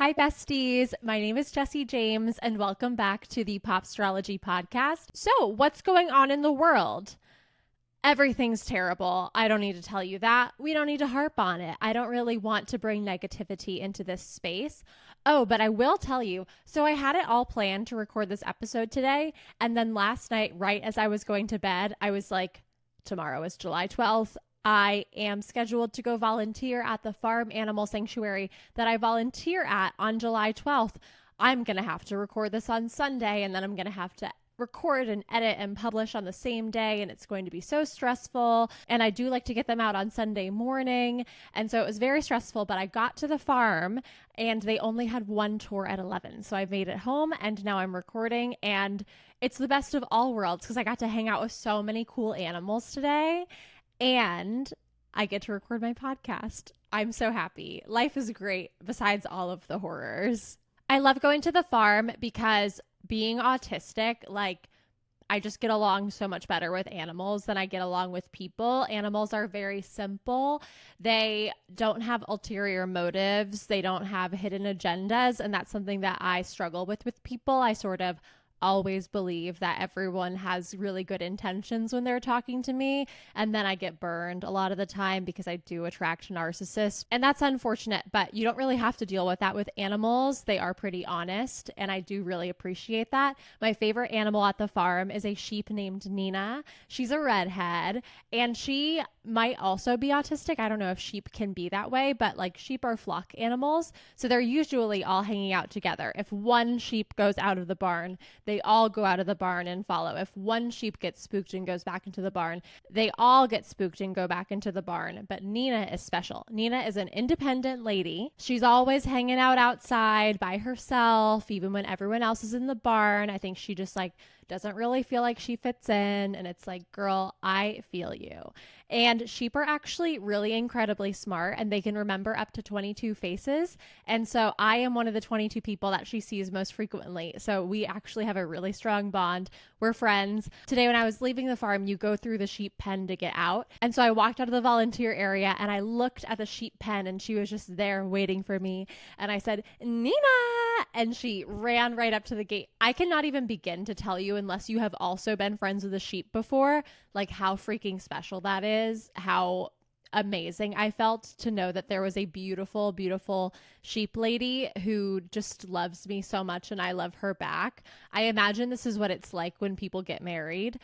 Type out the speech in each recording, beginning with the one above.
Hi, besties. My name is Jessie James, and welcome back to the Astrology podcast. So, what's going on in the world? Everything's terrible. I don't need to tell you that. We don't need to harp on it. I don't really want to bring negativity into this space. Oh, but I will tell you. So I had it all planned to record this episode today. And then last night, right as I was going to bed, I was like, tomorrow is July 12th. I am scheduled to go volunteer at the farm animal sanctuary that I volunteer at on July 12th. I'm going to have to record this on Sunday, and then I'm going to have to record and edit and publish on the same day, and it's going to be so stressful. And I do like to get them out on Sunday morning, and so it was very stressful. But I got to the farm and they only had one tour at 11, so I made it home and now I'm recording, and it's the best of all worlds because I got to hang out with so many cool animals today and I get to record my podcast. I'm so happy. Life is great besides all of the horrors. I love going to the farm because being autistic, like, I just get along so much better with animals than I get along with people. Animals are very simple. They don't have ulterior motives. They don't have hidden agendas. And that's something that I struggle with people. I sort of always believe that everyone has really good intentions when they're talking to me, and then I get burned a lot of the time because I do attract narcissists, and that's unfortunate, but you don't really have to deal with that with animals. They are pretty honest, and I do really appreciate that. My favorite animal at the farm is a sheep named Nina. She's a redhead, and she might also be autistic. I don't know if sheep can be that way, but like, sheep are flock animals, so they're usually all hanging out together. If one sheep goes out of the barn, they all go out of the barn and follow. If one sheep gets spooked and goes back into the barn, they all get spooked and go back into the barn. But Nina is special. Nina is an independent lady. She's always hanging out outside by herself, even when everyone else is in the barn. I think she just like doesn't really feel like she fits in. And it's like, girl, I feel you. And sheep are actually really incredibly smart, and they can remember up to 22 faces. And so I am one of the 22 people that she sees most frequently. So we actually have a really strong bond. We're friends. Today, when I was leaving the farm, you go through the sheep pen to get out. And so I walked out of the volunteer area and I looked at the sheep pen, and she was just there waiting for me. And I said, Nina! And she ran right up to the gate. I cannot even begin to tell you, unless you have also been friends with a sheep before, like how freaking special that is, how amazing I felt to know that there was a beautiful, beautiful sheep lady who just loves me so much and I love her back. I imagine this is what it's like when people get married.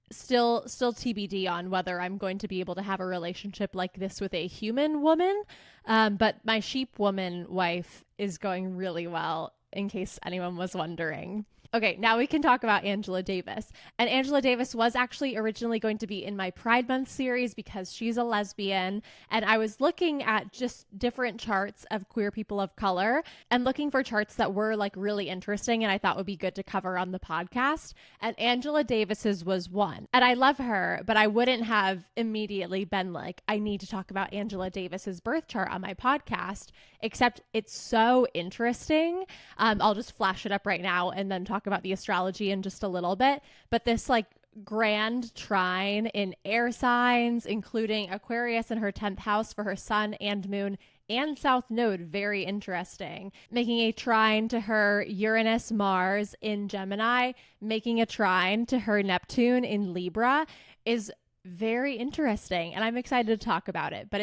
Still TBD on whether I'm going to be able to have a relationship like this with a human woman. But my sheep woman wife is going really well, in case anyone was wondering. Okay, now we can talk about Angela Davis. And Angela Davis was actually originally going to be in my Pride Month series because she's a lesbian. And I was looking at just different charts of queer people of color and looking for charts that were like really interesting and I thought would be good to cover on the podcast. And Angela Davis's was one. And I love her, but I wouldn't have immediately been like, I need to talk about Angela Davis's birth chart on my podcast, except it's so interesting. I'll just flash it up right now and then talk about the astrology in just a little bit. But this like grand trine in air signs, including Aquarius in her 10th house for her sun and moon and south node, very interesting. Making a trine to her Uranus Mars in Gemini, making a trine to her Neptune in Libra is very interesting, and I'm excited to talk about it. But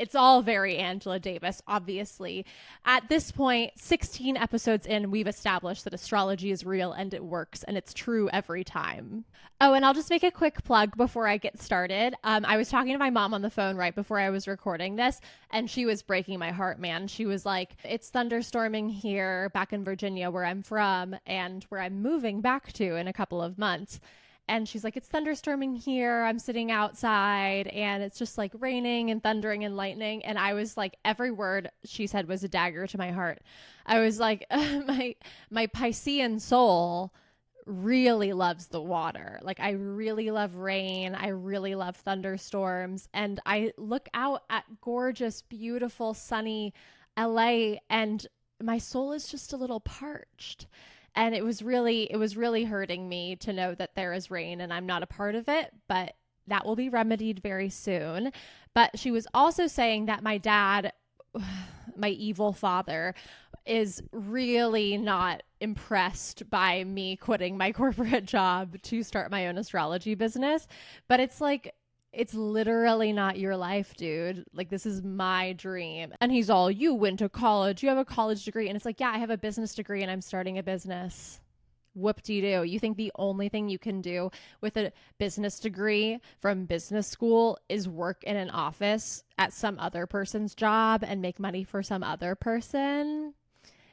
it's all very Angela Davis, obviously. At this point, 16 episodes in, we've established that astrology is real and it works, and it's true every time. Oh, and I'll just make a quick plug before I get started. I was talking to my mom on the phone right before I was recording this, and she was breaking my heart, man. She was like, it's thunderstorming here back in Virginia, where I'm from, and where I'm moving back to in a couple of months. And she's like, it's thunderstorming here. I'm sitting outside and it's just like raining and thundering and lightning. And I was like, every word she said was a dagger to my heart. I was like, my Piscean soul really loves the water. Like, I really love rain. I really love thunderstorms. And I look out at gorgeous, beautiful, sunny LA and my soul is just a little parched. And it was really hurting me to know that there is rain and I'm not a part of it, but that will be remedied very soon. But she was also saying that my dad, my evil father, is really not impressed by me quitting my corporate job to start my own astrology business. But it's like, it's literally not your life, dude. Like, this is my dream. And he's all, you went to college, you have a college degree. And it's like, yeah, I have a business degree and I'm starting a business. Whoop-de-doo. You think the only thing you can do with a business degree from business school is work in an office at some other person's job and make money for some other person?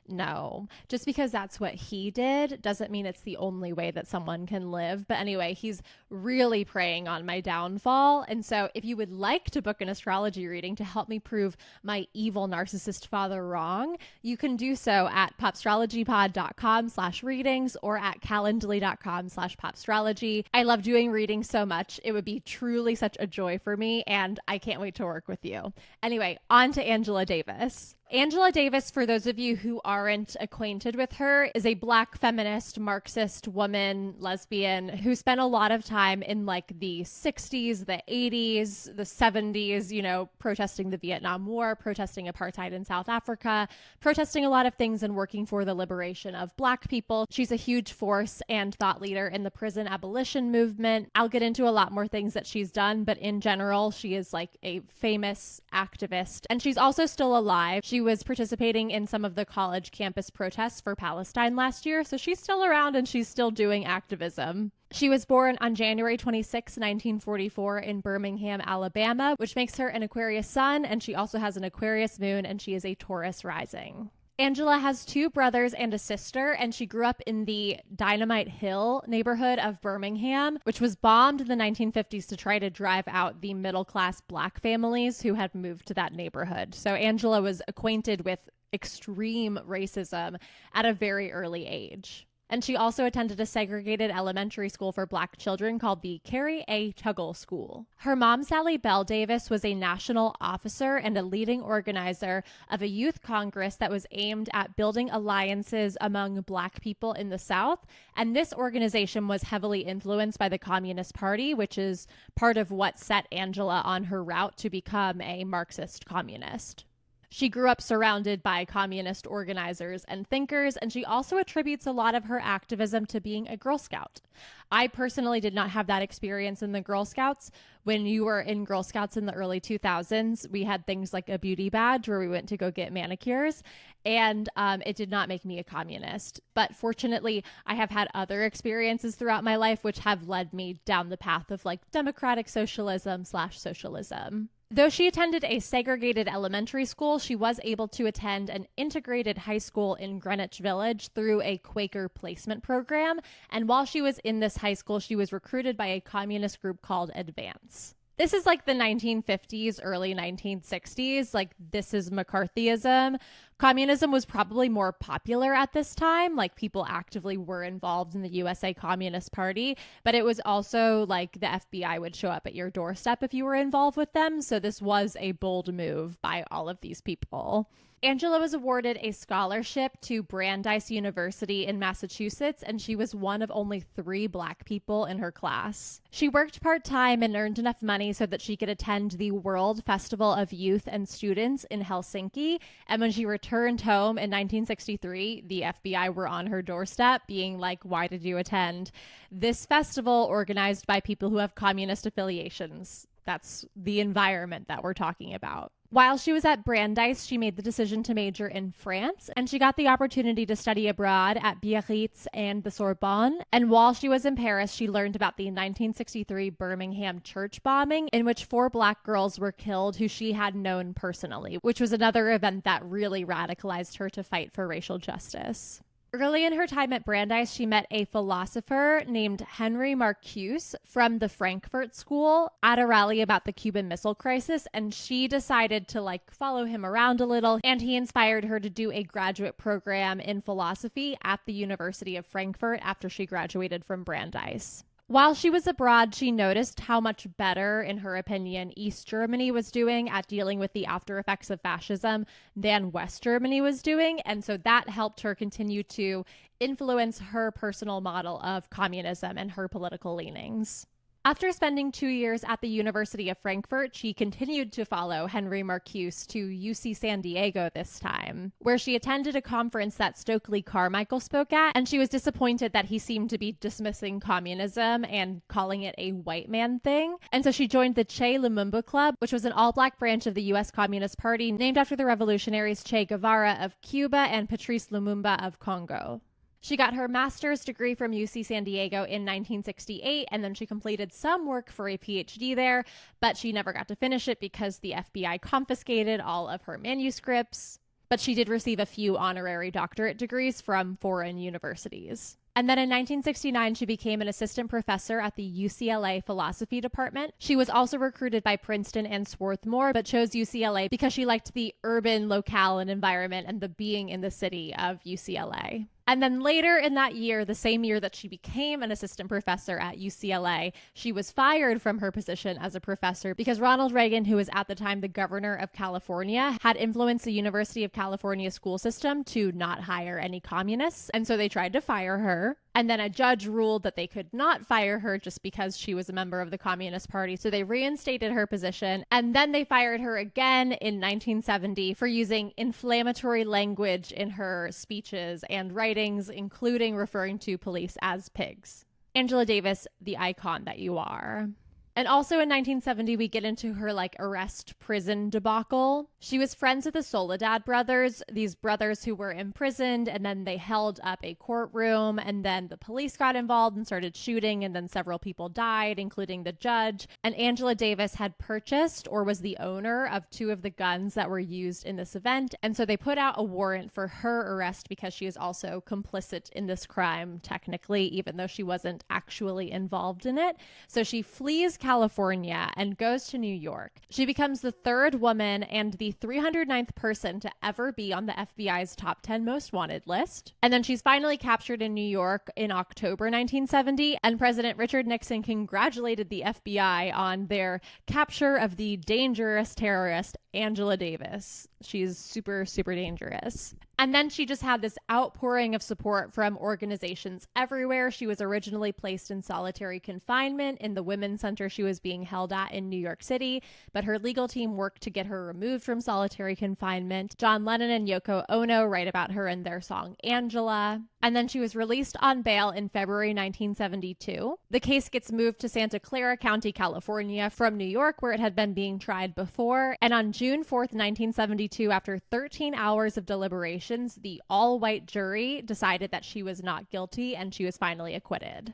No, just because that's what he did doesn't mean it's the only way that someone can live. But anyway, he's really preying on my downfall. And so if you would like to book an astrology reading to help me prove my evil narcissist father wrong, you can do so at popstrologypod.com/readings or at calendly.com/popstrology. I love doing readings so much. It would be truly such a joy for me, and I can't wait to work with you. Anyway, on to Angela Davis. Angela Davis, for those of you who aren't acquainted with her, is a Black feminist, Marxist woman, lesbian, who spent a lot of time in like the 60s, the 80s, the 70s, you know, protesting the Vietnam War, protesting apartheid in South Africa, protesting a lot of things and working for the liberation of Black people. She's a huge force and thought leader in the prison abolition movement. I'll get into a lot more things that she's done, but in general, she is like a famous activist, and she's also still alive. She was participating in some of the college campus protests for Palestine last year, so she's still around and she's still doing activism. She was born on January 26, 1944 in Birmingham, Alabama, which makes her an Aquarius Sun, and she also has an Aquarius Moon, and she is a Taurus rising. Angela has two brothers and a sister, and she grew up in the Dynamite Hill neighborhood of Birmingham, which was bombed in the 1950s to try to drive out the middle-class Black families who had moved to that neighborhood. So Angela was acquainted with extreme racism at a very early age. And she also attended a segregated elementary school for Black children called the Carrie A. Tuggle School. Her mom, Sally Bell Davis, was a national officer and a leading organizer of a youth congress that was aimed at building alliances among Black people in the South. And this organization was heavily influenced by the Communist Party, which is part of what set Angela on her route to become a Marxist communist. She grew up surrounded by communist organizers and thinkers, and she also attributes a lot of her activism to being a Girl Scout. I personally did not have that experience in the Girl Scouts. When you were in Girl Scouts in the early 2000s, we had things like a beauty badge where we went to go get manicures, and it did not make me a communist. But fortunately, I have had other experiences throughout my life which have led me down the path of like democratic socialism/socialism. Though she attended a segregated elementary school, she was able to attend an integrated high school in Greenwich Village through a Quaker placement program. And while she was in this high school, she was recruited by a communist group called Advance. This is like the 1950s, early 1960s. Like, this is McCarthyism. Communism was probably more popular at this time. Like, people actively were involved in the USA Communist Party, but it was also like the FBI would show up at your doorstep if you were involved with them. So this was a bold move by all of these people. Angela was awarded a scholarship to Brandeis University in Massachusetts, and she was one of only 3 Black people in her class. She worked part-time and earned enough money so that she could attend the World Festival of Youth and Students in Helsinki, and when she returned home in 1963, the FBI were on her doorstep being like, why did you attend this festival organized by people who have communist affiliations? That's the environment that we're talking about. While she was at Brandeis, she made the decision to major in France, and she got the opportunity to study abroad at Biarritz and the Sorbonne. And while she was in Paris, she learned about the 1963 Birmingham church bombing, in which 4 Black girls were killed who she had known personally, which was another event that really radicalized her to fight for racial justice. Early in her time at Brandeis, she met a philosopher named Henry Marcuse from the Frankfurt School at a rally about the Cuban Missile Crisis, and she decided to follow him around a little, and he inspired her to do a graduate program in philosophy at the University of Frankfurt after she graduated from Brandeis. While she was abroad, she noticed how much better, in her opinion, East Germany was doing at dealing with the after effects of fascism than West Germany was doing. And so that helped her continue to influence her personal model of communism and her political leanings. After spending 2 years at the University of Frankfurt, she continued to follow Henry Marcuse to UC San Diego this time, where she attended a conference that Stokely Carmichael spoke at, and she was disappointed that he seemed to be dismissing communism and calling it a white man thing. And so she joined the Che Lumumba Club, which was an all-black branch of the U.S. Communist Party named after the revolutionaries Che Guevara of Cuba and Patrice Lumumba of Congo. She got her master's degree from UC San Diego in 1968, and then she completed some work for a PhD there, but she never got to finish it because the FBI confiscated all of her manuscripts. But she did receive a few honorary doctorate degrees from foreign universities. And then in 1969, she became an assistant professor at the UCLA Philosophy Department. She was also recruited by Princeton and Swarthmore, but chose UCLA because she liked the urban locale and environment and the being in the city of UCLA. And then later in that year, the same year that she became an assistant professor at UCLA, she was fired from her position as a professor because Ronald Reagan, who was at the time the governor of California, had influenced the University of California school system to not hire any communists. And so they tried to fire her. And then a judge ruled that they could not fire her just because she was a member of the Communist Party. So they reinstated her position. And then they fired her again in 1970 for using inflammatory language in her speeches and writings, including referring to police as pigs. Angela Davis, the icon that you are. And also in 1970, we get into her arrest prison debacle. She was friends with the Soledad brothers, these brothers who were imprisoned, and then they held up a courtroom, and then the police got involved and started shooting, and then several people died, including the judge. And Angela Davis had purchased or was the owner of 2 of the guns that were used in this event. And so they put out a warrant for her arrest because she is also complicit in this crime, technically, even though she wasn't actually involved in it. So she flees California and goes to New York. She becomes the 3rd woman and the 309th person to ever be on the FBI's top 10 most wanted list. And then she's finally captured in New York in October 1970, and President Richard Nixon congratulated the FBI on their capture of the dangerous terrorist Angela Davis. She's super, super dangerous. And then she just had this outpouring of support from organizations everywhere. She was originally placed in solitary confinement in the women's center she was being held at in New York City, but her legal team worked to get her removed from solitary confinement. John Lennon and Yoko Ono write about her in their song Angela. And then she was released on bail in February 1972. The case gets moved to Santa Clara County, California from New York, where it had been being tried before. And on June 4th, 1972, after 13 hours of deliberations, the all-white jury decided that she was not guilty and she was finally acquitted.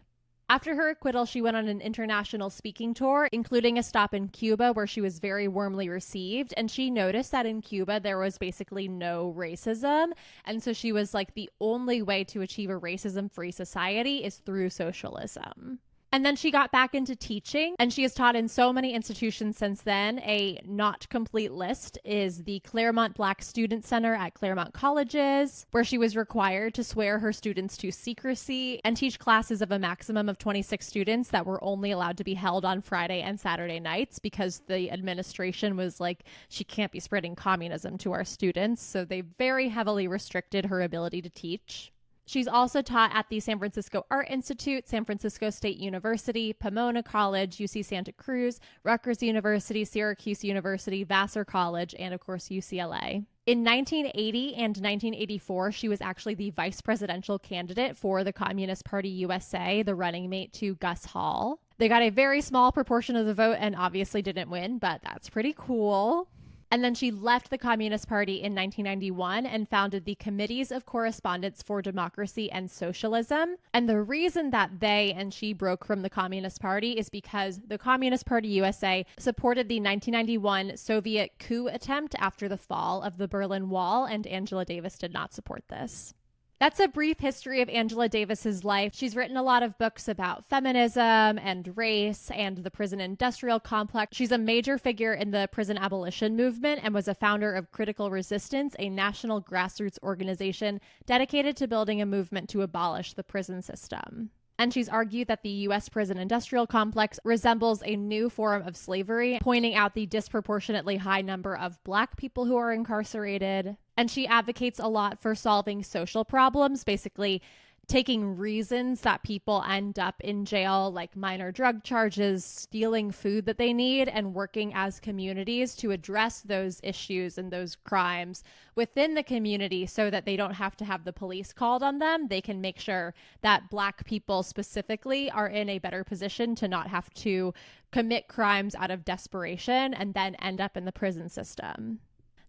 After her acquittal, she went on an international speaking tour, including a stop in Cuba where she was very warmly received. And she noticed that in Cuba, there was basically no racism. And so she was like, the only way to achieve a racism-free society is through socialism. And then she got back into teaching, and she has taught in so many institutions since then. A not complete list is the Claremont Black Student Center at Claremont Colleges, where she was required to swear her students to secrecy and teach classes of a maximum of 26 students that were only allowed to be held on Friday and Saturday nights because the administration was like, she can't be spreading communism to our students. So they very heavily restricted her ability to teach. She's also taught at the San Francisco Art Institute, San Francisco State University, Pomona College, UC Santa Cruz, Rutgers University, Syracuse University, Vassar College, and of course UCLA. In 1980 and 1984, she was actually the vice presidential candidate for the Communist Party USA, the running mate to Gus Hall. They got a very small proportion of the vote and obviously didn't win, but that's pretty cool. And then she left the Communist Party in 1991 and founded the Committees of Correspondence for Democracy and Socialism. And the reason that they and she broke from the Communist Party is because the Communist Party USA supported the 1991 Soviet coup attempt after the fall of the Berlin Wall, and Angela Davis did not support this. That's a brief history of Angela Davis's life. She's written a lot of books about feminism and race and the prison industrial complex. She's a major figure in the prison abolition movement and was a founder of Critical Resistance, a national grassroots organization dedicated to building a movement to abolish the prison system. And she's argued that the U.S. prison industrial complex resembles a new form of slavery, pointing out the disproportionately high number of Black people who are incarcerated. And she advocates a lot for solving social problems, basically taking reasons that people end up in jail, like minor drug charges, stealing food that they need, and working as communities to address those issues and those crimes within the community so that they don't have to have the police called on them. They can make sure that Black people specifically are in a better position to not have to commit crimes out of desperation and then end up in the prison system.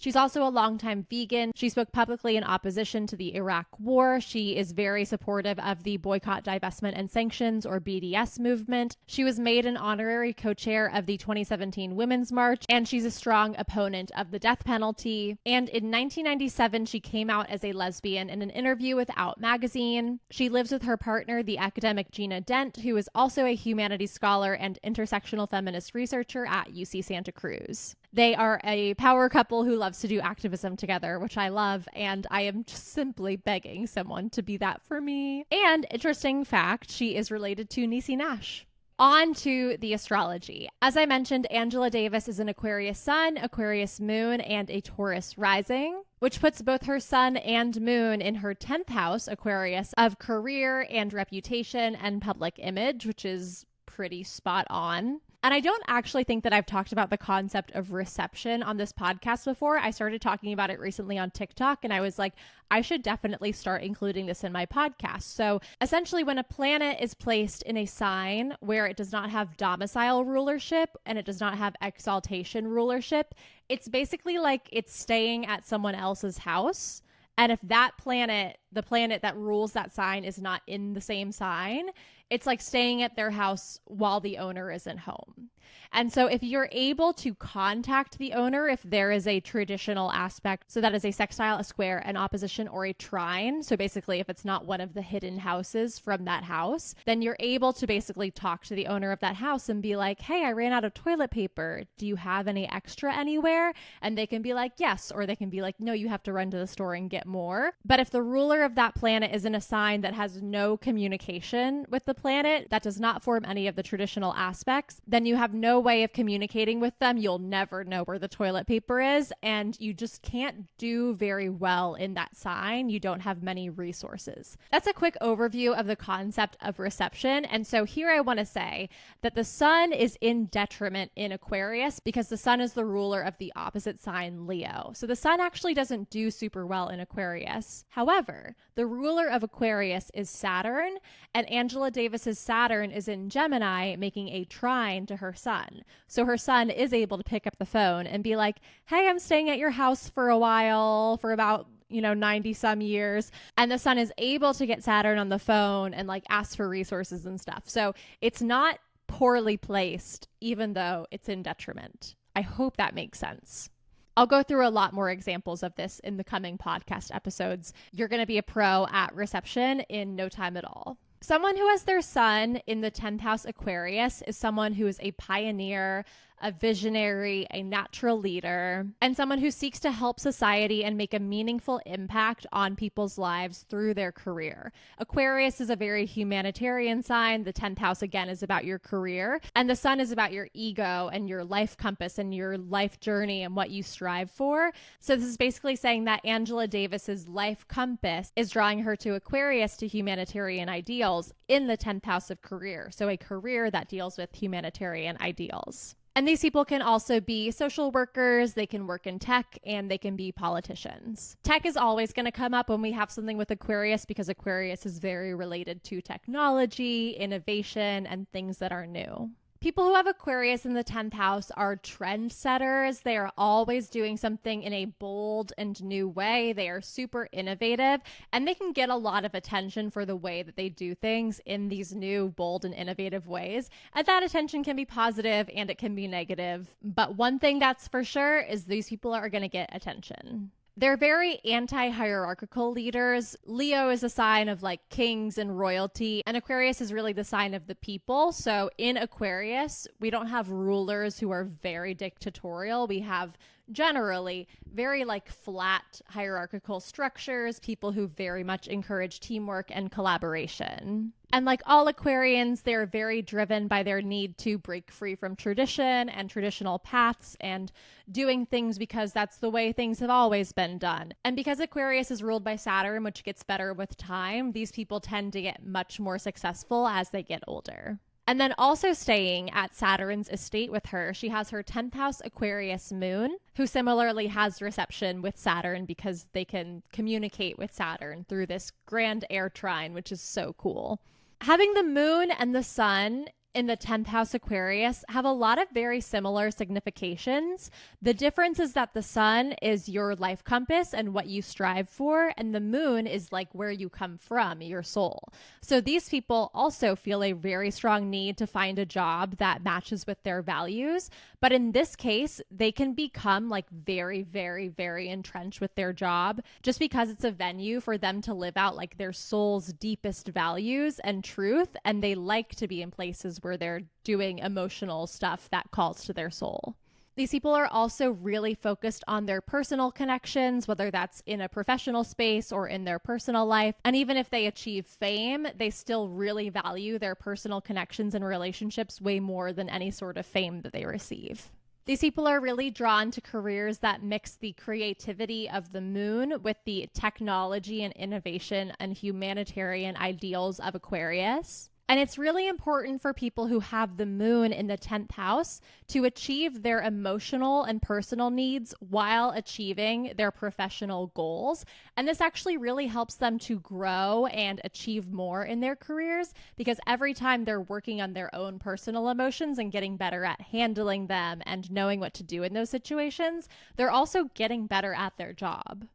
She's also a longtime vegan. She spoke publicly in opposition to the Iraq War. She is very supportive of the Boycott, Divestment, and Sanctions, or BDS movement. She was made an honorary co-chair of the 2017 Women's March, and she's a strong opponent of the death penalty. And in 1997, she came out as a lesbian in an interview with Out magazine. She lives with her partner, the academic Gina Dent, who is also a humanities scholar and intersectional feminist researcher at UC Santa Cruz. They are a power couple who loves to do activism together, which I love, and I am just simply begging someone to be that for me. And interesting fact, she is related to Niecy Nash. On to the astrology. As I mentioned, Angela Davis is an Aquarius Sun, Aquarius Moon, and a Taurus rising, which puts both her sun and moon in her 10th house, Aquarius, of career and reputation and public image, which is pretty spot on. And I don't actually think that I've talked about the concept of reception on this podcast before. I started talking about it recently on TikTok, and I was like, I should definitely start including this in my podcast. So essentially, when a planet is placed in a sign where it does not have domicile rulership and it does not have exaltation rulership, it's basically like it's staying at someone else's house. And if that planet, the planet that rules that sign, is not in the same sign, it's like staying at their house while the owner isn't home. And so if you're able to contact the owner, if there is a traditional aspect, so that is a sextile, a square, an opposition, or a trine. So basically, if it's not one of the hidden houses from that house, then you're able to basically talk to the owner of that house and be like, hey, I ran out of toilet paper. Do you have any extra anywhere? And they can be like, yes. Or they can be like, no, you have to run to the store and get more. But if the ruler of that planet is in a sign that has no communication with the planet, that does not form any of the traditional aspects, then you have no way of communicating with them. You'll never know where the toilet paper is, and you just can't do very well in that sign. You don't have many resources. That's a quick overview of the concept of reception. And so here I want to say that the sun is in detriment in Aquarius because the sun is the ruler of the opposite sign, Leo. So the sun actually doesn't do super well in Aquarius. However, the ruler of Aquarius is Saturn, and Angela Davis's Saturn is in Gemini, making a trine to her sun. So her son is able to pick up the phone and be like, hey, I'm staying at your house for a while, for about 90 some years. And the sun is able to get Saturn on the phone and like ask for resources and stuff. So it's not poorly placed, even though it's in detriment. I hope that makes sense. I'll go through a lot more examples of this in the coming podcast episodes. You're going to be a pro at reception in no time at all. Someone who has their sun in the 10th house Aquarius is someone who is a pioneer, a visionary, a natural leader, and someone who seeks to help society and make a meaningful impact on people's lives through their career. Aquarius is a very humanitarian sign. The 10th house, again, is about your career, and the sun is about your ego and your life compass and your life journey and what you strive for. So this is basically saying that Angela Davis's life compass is drawing her to Aquarius, to humanitarian ideals in the 10th house of career. So a career that deals with humanitarian ideals. And these people can also be social workers, they can work in tech, and they can be politicians. Tech is always going to come up when we have something with Aquarius because Aquarius is very related to technology, innovation, and things that are new. People who have Aquarius in the 10th house are trendsetters. They are always doing something in a bold and new way. They are super innovative, and they can get a lot of attention for the way that they do things in these new, bold, and innovative ways. And that attention can be positive and it can be negative. But one thing that's for sure is these people are going to get attention. They're very anti-hierarchical leaders. Leo is a sign of like kings and royalty, and Aquarius is really the sign of the people. So in Aquarius, we don't have rulers who are very dictatorial. We have generally very like flat hierarchical structures, people who very much encourage teamwork and collaboration. And like all Aquarians, they're very driven by their need to break free from tradition and traditional paths and doing things because that's the way things have always been done. And because Aquarius is ruled by Saturn, which gets better with time, these people tend to get much more successful as they get older. And then also staying at Saturn's estate with her, she has her 10th house Aquarius Moon, who similarly has reception with Saturn because they can communicate with Saturn through this grand air trine, which is so cool. Having the moon and the sun in the 10th house Aquarius have a lot of very similar significations. The difference is that the sun is your life compass and what you strive for, and the moon is like where you come from, your soul. So these people also feel a very strong need to find a job that matches with their values. But in this case, they can become like very, very, very entrenched with their job just because it's a venue for them to live out like their soul's deepest values and truth. And they like to be in places where they're doing emotional stuff that calls to their soul. These people are also really focused on their personal connections, whether that's in a professional space or in their personal life. And even if they achieve fame, they still really value their personal connections and relationships way more than any sort of fame that they receive. These people are really drawn to careers that mix the creativity of the moon with the technology and innovation and humanitarian ideals of Aquarius. And it's really important for people who have the moon in the 10th house to achieve their emotional and personal needs while achieving their professional goals. And this actually really helps them to grow and achieve more in their careers because every time they're working on their own personal emotions and getting better at handling them and knowing what to do in those situations, they're also getting better at their job.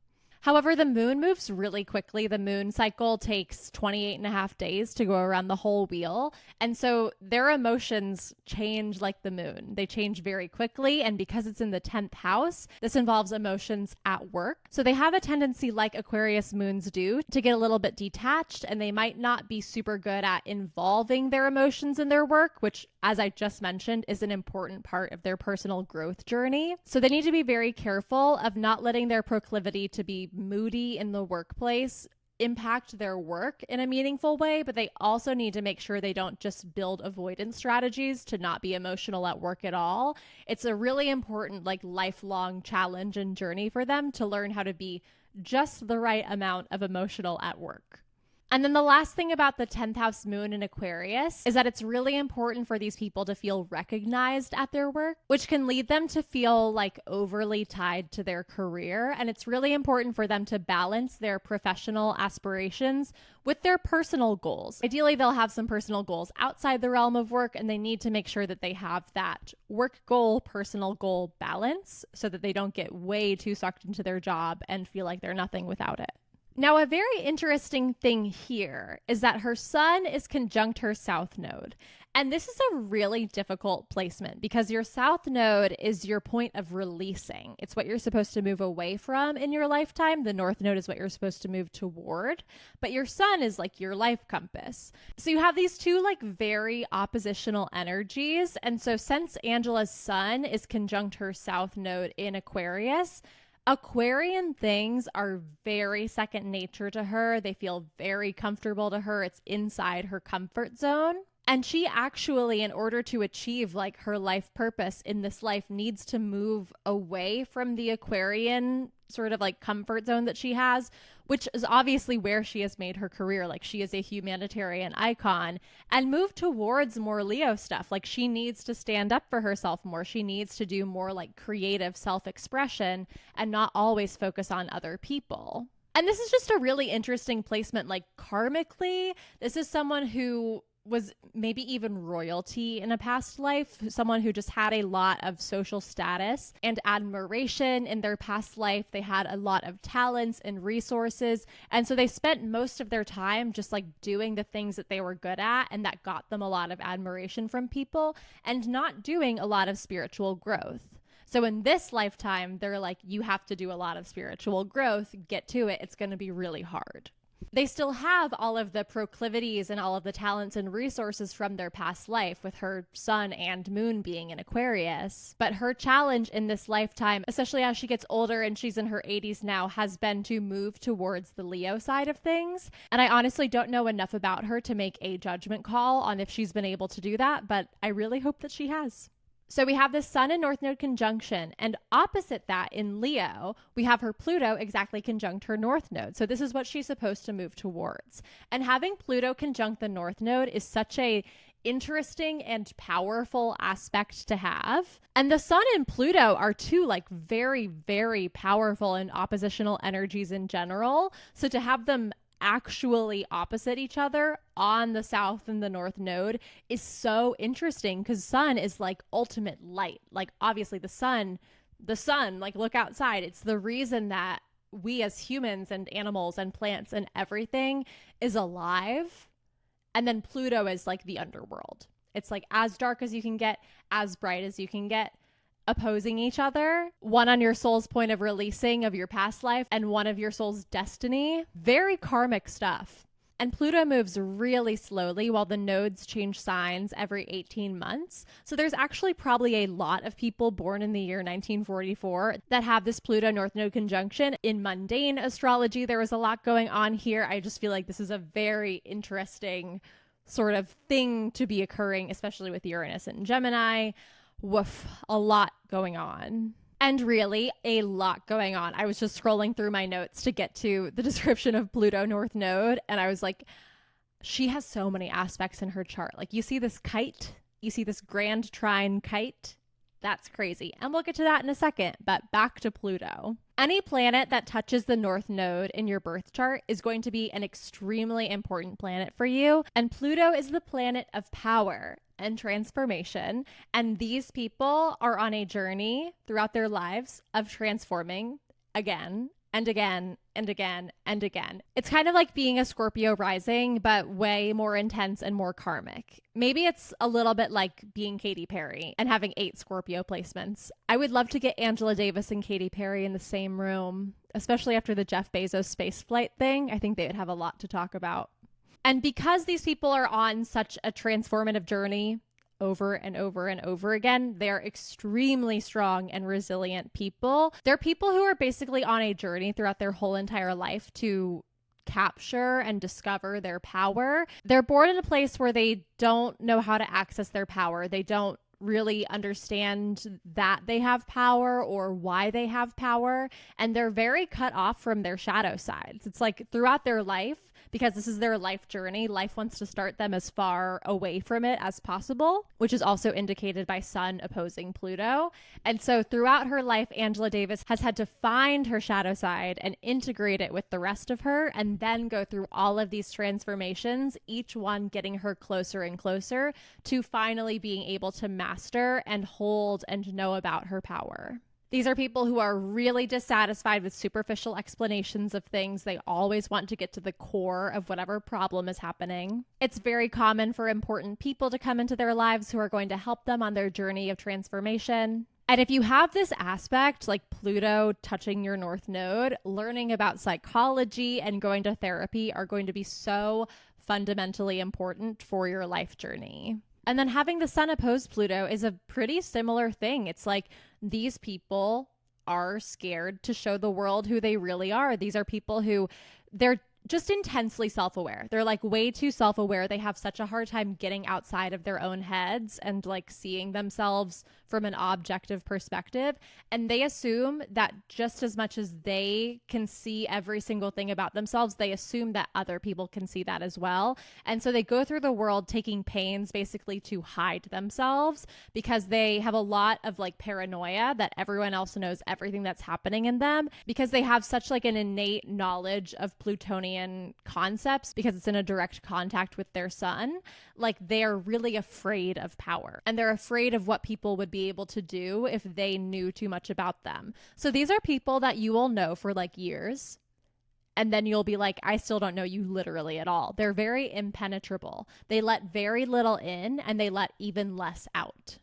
However, the moon moves really quickly. The moon cycle takes 28 and a half days to go around the whole wheel. And so their emotions change like the moon. They change very quickly. And because it's in the 10th house, this involves emotions at work. So they have a tendency, like Aquarius moons do, to get a little bit detached, and they might not be super good at involving their emotions in their work, which, as I just mentioned, is an important part of their personal growth journey. So they need to be very careful of not letting their proclivity to be moody in the workplace impact their work in a meaningful way, but they also need to make sure they don't just build avoidance strategies to not be emotional at work at all. It's a really important, like, lifelong challenge and journey for them to learn how to be just the right amount of emotional at work. And then the last thing about the 10th house moon in Aquarius is that it's really important for these people to feel recognized at their work, which can lead them to feel like overly tied to their career. And it's really important for them to balance their professional aspirations with their personal goals. Ideally, they'll have some personal goals outside the realm of work, and they need to make sure that they have that work goal, personal goal balance so that they don't get way too sucked into their job and feel like they're nothing without it. Now, a very interesting thing here is that her sun is conjunct her south node. And this is a really difficult placement because your south node is your point of releasing. It's what you're supposed to move away from in your lifetime. The north node is what you're supposed to move toward. But your sun is like your life compass. So you have these two like very oppositional energies. And so since Angela's sun is conjunct her south node in Aquarius, Aquarian things are very second nature to her. They feel very comfortable to her. It's inside her comfort zone. And she actually, in order to achieve like her life purpose in this life, needs to move away from the Aquarian sort of like comfort zone that she has, which is obviously where she has made her career. Like, she is a humanitarian icon, and move towards more Leo stuff. Like, she needs to stand up for herself more. She needs to do more like creative self-expression and not always focus on other people. And this is just a really interesting placement. Like, karmically, this is someone who was maybe even royalty in a past life, someone who just had a lot of social status and admiration in their past life. They had a lot of talents and resources. And so they spent most of their time just like doing the things that they were good at and that got them a lot of admiration from people and not doing a lot of spiritual growth. So in this lifetime, they're like, you have to do a lot of spiritual growth, get to it. It's going to be really hard. They still have all of the proclivities and all of the talents and resources from their past life, with her sun and moon being in Aquarius. But her challenge in this lifetime, especially as she gets older and she's in her 80s now, has been to move towards the Leo side of things. And I honestly don't know enough about her to make a judgment call on if she's been able to do that, but I really hope that she has. So we have this Sun and North Node conjunction, and opposite that in Leo, we have her Pluto exactly conjunct her North Node. So this is what she's supposed to move towards. And having Pluto conjunct the North Node is such a interesting and powerful aspect to have. And the Sun and Pluto are two like very, very powerful and oppositional energies in general. So to have them actually opposite each other on the South and the North Node is so interesting, because sun is like ultimate light. Like obviously the sun, like look outside. It's the reason that we as humans and animals and plants and everything is alive. And then Pluto is like the underworld. It's like as dark as you can get, as bright as you can get, opposing each other, one on your soul's point of releasing of your past life and one of your soul's destiny. Very karmic stuff. And Pluto moves really slowly while the nodes change signs every 18 months. So there's actually probably a lot of people born in the year 1944 that have this Pluto North Node conjunction. In mundane astrology, there was a lot going on here. I just feel like this is a very interesting sort of thing to be occurring, especially with Uranus and Gemini. Woof, a lot going on. And really, a lot going on. I was just scrolling through my notes to get to the description of Pluto North Node, and I was like, she has so many aspects in her chart. Like, you see this kite, you see this grand trine kite. That's crazy. And we'll get to that in a second, but back to Pluto. Any planet that touches the North Node in your birth chart is going to be an extremely important planet for you. And Pluto is the planet of power and transformation. And these people are on a journey throughout their lives of transforming again and again and again and again. It's kind of like being a Scorpio rising, but way more intense and more karmic. Maybe it's a little bit like being Katy Perry and having 8 Scorpio placements. I would love to get Angela Davis and Katy Perry in the same room, especially after the Jeff Bezos space flight thing. I think they would have a lot to talk about. And because these people are on such a transformative journey over and over and over again, they're extremely strong and resilient people. They're people who are basically on a journey throughout their whole entire life to capture and discover their power. They're born in a place where they don't know how to access their power. They don't really understand that they have power or why they have power. And they're very cut off from their shadow sides. It's like throughout their life, because this is their life journey, life wants to start them as far away from it as possible, which is also indicated by Sun opposing Pluto. And so throughout her life, Angela Davis has had to find her shadow side and integrate it with the rest of her, and then go through all of these transformations, each one getting her closer and closer to finally being able to master and hold and know about her power. These are people who are really dissatisfied with superficial explanations of things. They always want to get to the core of whatever problem is happening. It's very common for important people to come into their lives who are going to help them on their journey of transformation. And if you have this aspect, like Pluto touching your North Node, learning about psychology and going to therapy are going to be so fundamentally important for your life journey. And then having the Sun oppose Pluto is a pretty similar thing. It's like these people are scared to show the world who they really are. These are people who they're just intensely self-aware. They're like way too self-aware. They have such a hard time getting outside of their own heads and like seeing themselves from an objective perspective. And they assume that just as much as they can see every single thing about themselves, they assume that other people can see that as well. And so they go through the world taking pains basically to hide themselves because they have a lot of like paranoia that everyone else knows everything that's happening in them, because they have such like an innate knowledge of Plutonian concepts because it's in a direct contact with their sun. Like they're really afraid of power, and they're afraid of what people would be able to do if they knew too much about them. So these are people that you will know for like years, and then you'll be like, I still don't know you literally at all. They're very impenetrable. They let very little in and they let even less out.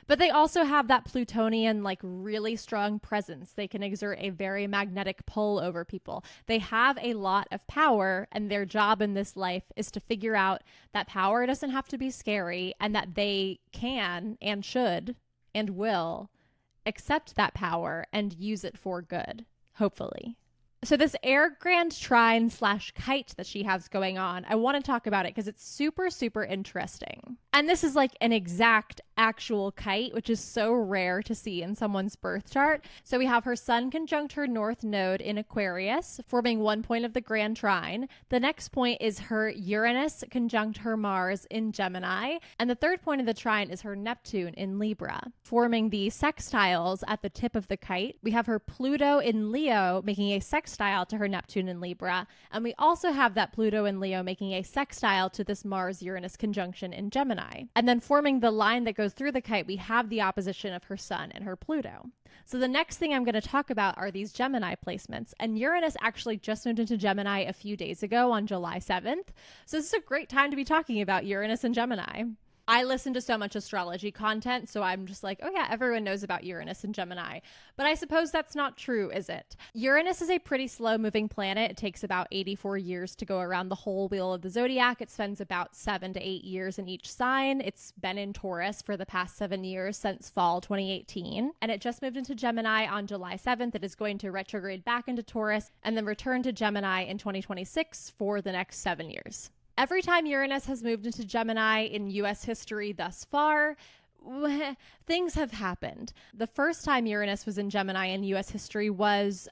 But they also have that Plutonian, like, really strong presence. They can exert a very magnetic pull over people. They have a lot of power, and their job in this life is to figure out that power doesn't have to be scary, and that they can and should and will accept that power and use it for good, hopefully. So this air grand trine / kite that she has going on, I want to talk about it because it's super, super interesting. And this is like an exact actual kite, which is so rare to see in someone's birth chart. So we have her sun conjunct her north node in Aquarius, forming one point of the grand trine. The next point is her Uranus conjunct her Mars in Gemini. And the third point of the trine is her Neptune in Libra, forming the sextiles at the tip of the kite. We have her Pluto in Leo making a sextile to her Neptune in Libra. And we also have that Pluto in Leo making a sextile to this Mars-Uranus conjunction in Gemini. And then forming the line that goes through the kite, we have the opposition of her sun and her Pluto. So the next thing I'm going to talk about are these Gemini placements. And Uranus actually just moved into Gemini a few days ago on July 7th. So this is a great time to be talking about Uranus and Gemini. I listen to so much astrology content, so I'm just like, oh yeah, everyone knows about Uranus and Gemini. But I suppose that's not true, is it? Uranus is a pretty slow-moving planet. It takes about 84 years to go around the whole wheel of the zodiac. It spends about 7 to 8 years in each sign. It's been in Taurus for the past 7 years since fall 2018. And it just moved into Gemini on July 7th. It is going to retrograde back into Taurus and then return to Gemini in 2026 for the next 7 years. Every time Uranus has moved into Gemini in U.S. history thus far, things have happened. The first time Uranus was in Gemini in U.S. history was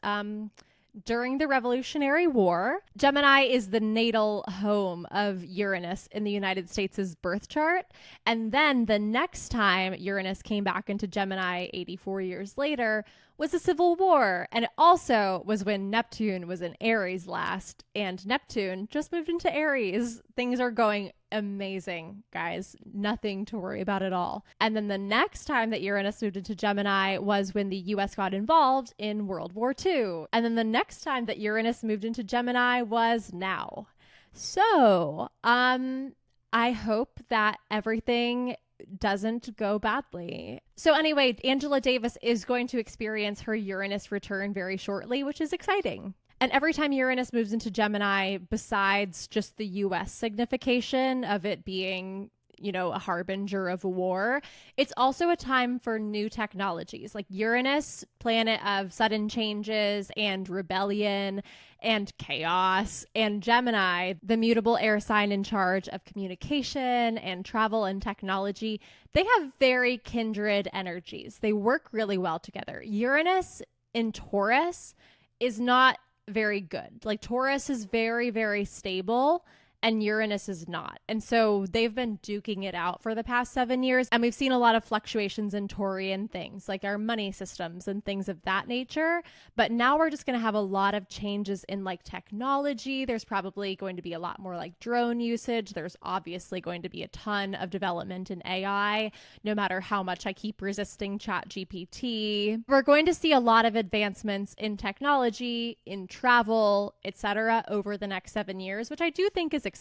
during the Revolutionary War. Gemini is the natal home of Uranus in the United States' birth chart. And then the next time Uranus came back into Gemini 84 years later was the Civil War. And it also was when Neptune was in Aries last, and Neptune just moved into Aries. Things are going amazing, guys. Nothing to worry about at all. And then the next time that Uranus moved into Gemini was when the US got involved in World War II. And then the next time that Uranus moved into Gemini was now. So, I hope that everything doesn't go badly. So anyway, Angela Davis is going to experience her Uranus return very shortly, which is exciting. And every time Uranus moves into Gemini, besides just the US signification of it being, you know, a harbinger of war, it's also a time for new technologies. Like Uranus, planet of sudden changes and rebellion and chaos, and Gemini, the mutable air sign in charge of communication and travel and technology. They have very kindred energies. They work really well together. Uranus in Taurus is not very good. Like Taurus is very, very stable, and Uranus is not. And so they've been duking it out for the past 7 years. And we've seen a lot of fluctuations in Taurian things, like our money systems and things of that nature. But now we're just going to have a lot of changes in like technology. There's probably going to be a lot more like drone usage. There's obviously going to be a ton of development in AI, no matter how much I keep resisting ChatGPT. We're going to see a lot of advancements in technology, in travel, etc. over the next 7 years, which I do think is exciting.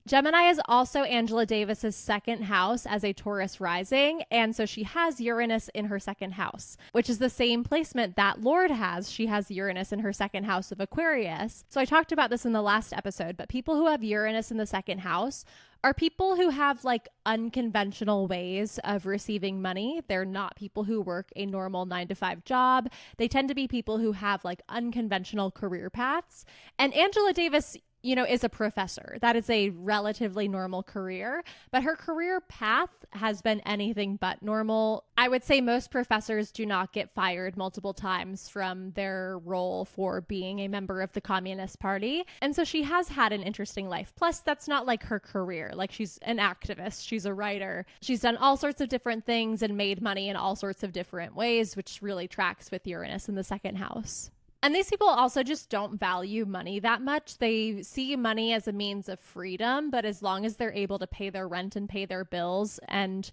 Gemini is also Angela Davis's second house as a Taurus rising, and so she has Uranus in her second house, which is the same placement that Lord has. She has Uranus in her second house of Aquarius. So I talked about this in the last episode, but people who have Uranus in the second house are people who have like unconventional ways of receiving money. They're not people who work a normal 9-to-5 job. They tend to be people who have like unconventional career paths. And Angela Davis, you know, is a professor. That is a relatively normal career, but her career path has been anything but normal. I would say most professors do not get fired multiple times from their role for being a member of the Communist Party. And so she has had an interesting life. Plus, that's not like her career. Like, she's an activist. She's a writer. She's done all sorts of different things and made money in all sorts of different ways, which really tracks with Uranus in the second house. And these people also just don't value money that much. They see money as a means of freedom, but as long as they're able to pay their rent and pay their bills and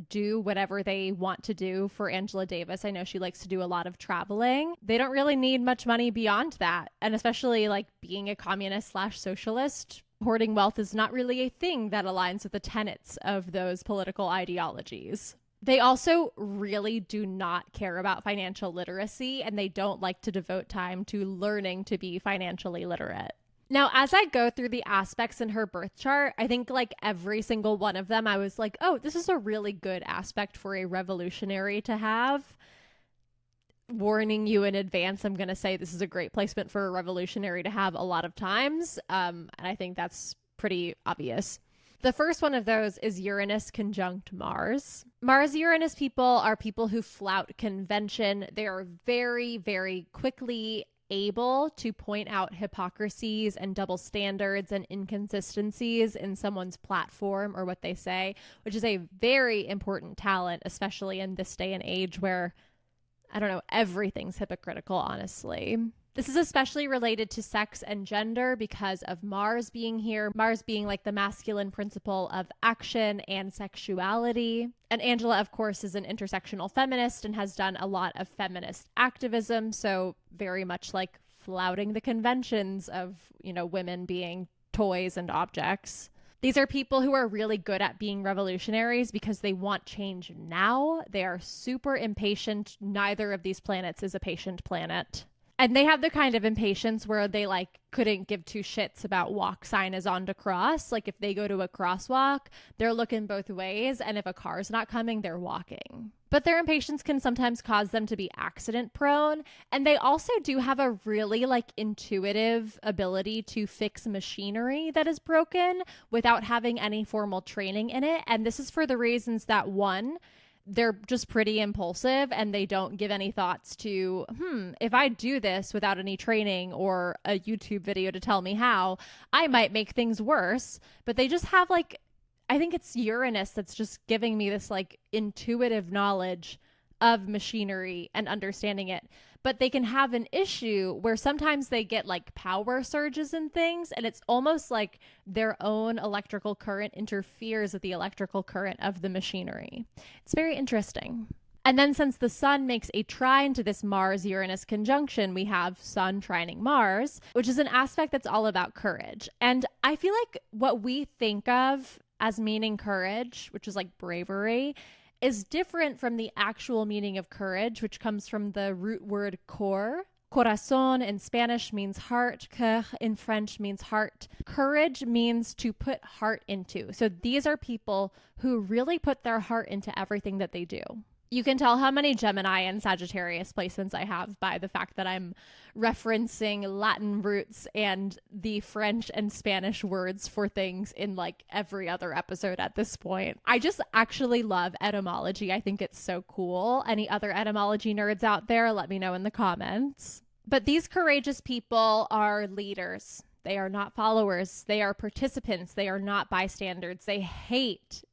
do whatever they want to do. For Angela Davis, I know she likes to do a lot of traveling. They don't really need much money beyond that. And especially like being a communist/socialist, hoarding wealth is not really a thing that aligns with the tenets of those political ideologies. They also really do not care about financial literacy, and they don't like to devote time to learning to be financially literate. Now, as I go through the aspects in her birth chart, I think like every single one of them, I was like, oh, this is a really good aspect for a revolutionary to have. Warning you in advance, I'm going to say this is a great placement for a revolutionary to have a lot of times. And I think that's pretty obvious. The first one of those is Uranus conjunct Mars. Mars-Uranus people are people who flout convention. They are very, very quickly able to point out hypocrisies and double standards and inconsistencies in someone's platform or what they say, which is a very important talent, especially in this day and age where, I don't know, everything's hypocritical, honestly. This is especially related to sex and gender because of Mars being here, Mars being like the masculine principle of action and sexuality. And Angela, of course, is an intersectional feminist and has done a lot of feminist activism, so very much like flouting the conventions of, you know, women being toys and objects. These are people who are really good at being revolutionaries because they want change now. They are super impatient. Neither of these planets is a patient planet. And they have the kind of impatience where they like couldn't give two shits about walk sign is on to cross. Like if they go to a crosswalk, they're looking both ways. And if a car's not coming, they're walking. But their impatience can sometimes cause them to be accident prone. And they also do have a really like intuitive ability to fix machinery that is broken without having any formal training in it. And this is for the reasons that one, they're just pretty impulsive and they don't give any thoughts to, if I do this without any training or a YouTube video to tell me how, I might make things worse. But they just have like, I think it's Uranus that's just giving me this like intuitive knowledge of machinery and understanding it. But they can have an issue where sometimes they get like power surges and things, and it's almost like their own electrical current interferes with the electrical current of the machinery. It's very interesting. And then since the sun makes a trine to this Mars-Uranus conjunction, we have Sun trining Mars, which is an aspect that's all about courage. And I feel like what we think of as meaning courage, which is like bravery, is different from the actual meaning of courage, which comes from the root word cor. Corazón in Spanish means heart. Cœur in French means heart. Courage means to put heart into. So these are people who really put their heart into everything that they do. You can tell how many Gemini and Sagittarius placements I have by the fact that I'm referencing Latin roots and the French and Spanish words for things in like every other episode at this point. I just actually love etymology. I think it's so cool. Any other etymology nerds out there, let me know in the comments. But these courageous people are leaders. They are not followers. They are participants. They are not bystanders. They hate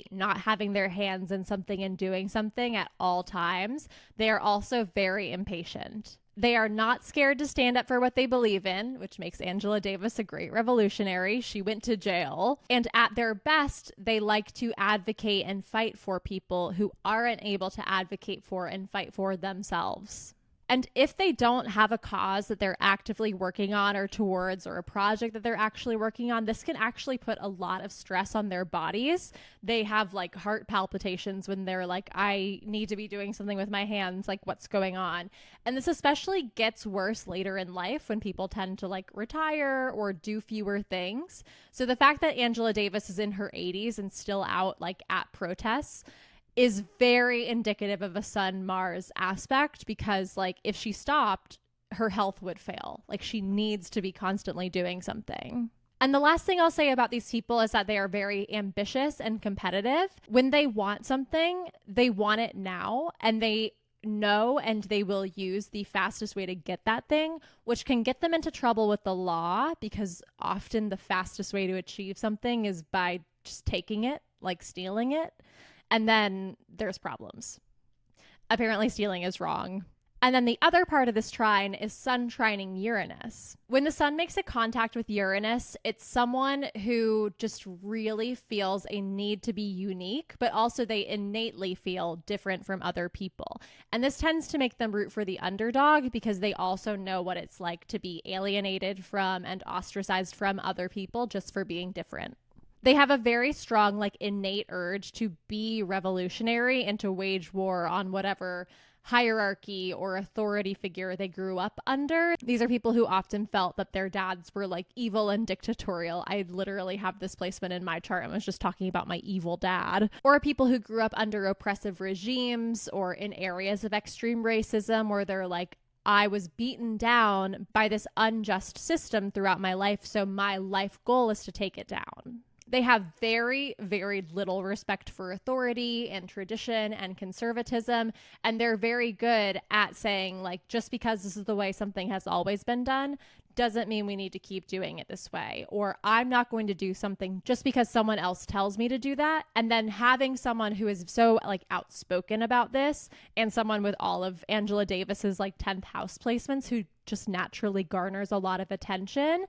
not having their hands in something and doing something at all times. They are also very impatient. They are not scared to stand up for what they believe in, which makes Angela Davis a great revolutionary. She went to jail. And at their best, they like to advocate and fight for people who aren't able to advocate for and fight for themselves. And if they don't have a cause that they're actively working on or towards, or a project that they're actually working on, this can actually put a lot of stress on their bodies. They have like heart palpitations when they're like, I need to be doing something with my hands, like what's going on? And this especially gets worse later in life when people tend to like retire or do fewer things. So the fact that Angela Davis is in her 80s and still out like at protests is very indicative of a Sun-Mars aspect, because like if she stopped, her health would fail. Like she needs to be constantly doing something. And the last thing I'll say about these people is that they are very ambitious and competitive. When they want something, they want it now, and they know and they will use the fastest way to get that thing, which can get them into trouble with the law, because often the fastest way to achieve something is by just taking it, like stealing it. And then there's problems. Apparently stealing is wrong. And then the other part of this trine is Sun trining Uranus. When the sun makes a contact with Uranus, it's someone who just really feels a need to be unique, but also they innately feel different from other people. And this tends to make them root for the underdog, because they also know what it's like to be alienated from and ostracized from other people just for being different. They have a very strong, like, innate urge to be revolutionary and to wage war on whatever hierarchy or authority figure they grew up under. These are people who often felt that their dads were like evil and dictatorial. I literally have this placement in my chart. I was just talking about my evil dad. Or people who grew up under oppressive regimes or in areas of extreme racism where they're like, I was beaten down by this unjust system throughout my life, so my life goal is to take it down. They have very, very little respect for authority and tradition and conservatism. And they're very good at saying, like, just because this is the way something has always been done doesn't mean we need to keep doing it this way. Or I'm not going to do something just because someone else tells me to do that. And then having someone who is so like outspoken about this and someone with all of Angela Davis's like 10th house placements who just naturally garners a lot of attention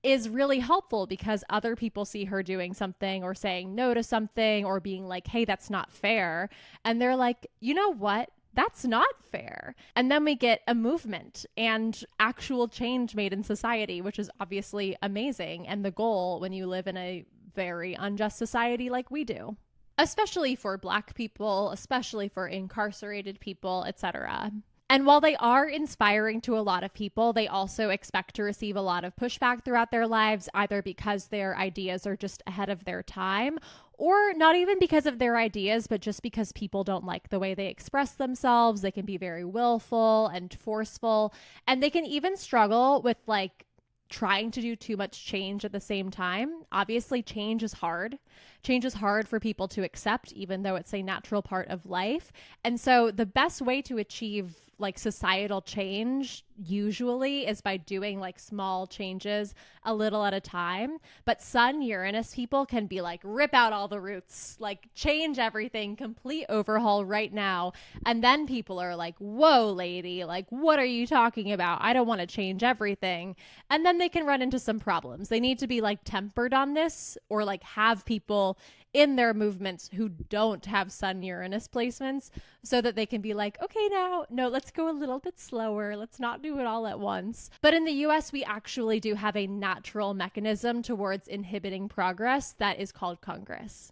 is really helpful because other people see her doing something or saying no to something or being like, hey, that's not fair. And they're like, you know what? That's not fair. And then we get a movement and actual change made in society, which is obviously amazing. And the goal when you live in a very unjust society like we do, especially for Black people, especially for incarcerated people, etc. And while they are inspiring to a lot of people, they also expect to receive a lot of pushback throughout their lives, either because their ideas are just ahead of their time, or not even because of their ideas, but just because people don't like the way they express themselves. They can be very willful and forceful, and they can even struggle with like trying to do too much change at the same time. Obviously, change is hard. Change is hard for people to accept, even though it's a natural part of life. And so the best way to achieve like societal change usually is by doing like small changes a little at a time. But Sun Uranus people can be like, rip out all the roots, like change everything, complete overhaul right now. And then people are like, whoa, lady, like, what are you talking about? I don't want to change everything. And then they can run into some problems. They need to be like tempered on this, or like have people in their movements who don't have Sun Uranus placements so that they can be like, okay, now, no, let's go a little bit slower. Let's not do it all at once. But in the US, we actually do have a natural mechanism towards inhibiting progress that is called Congress.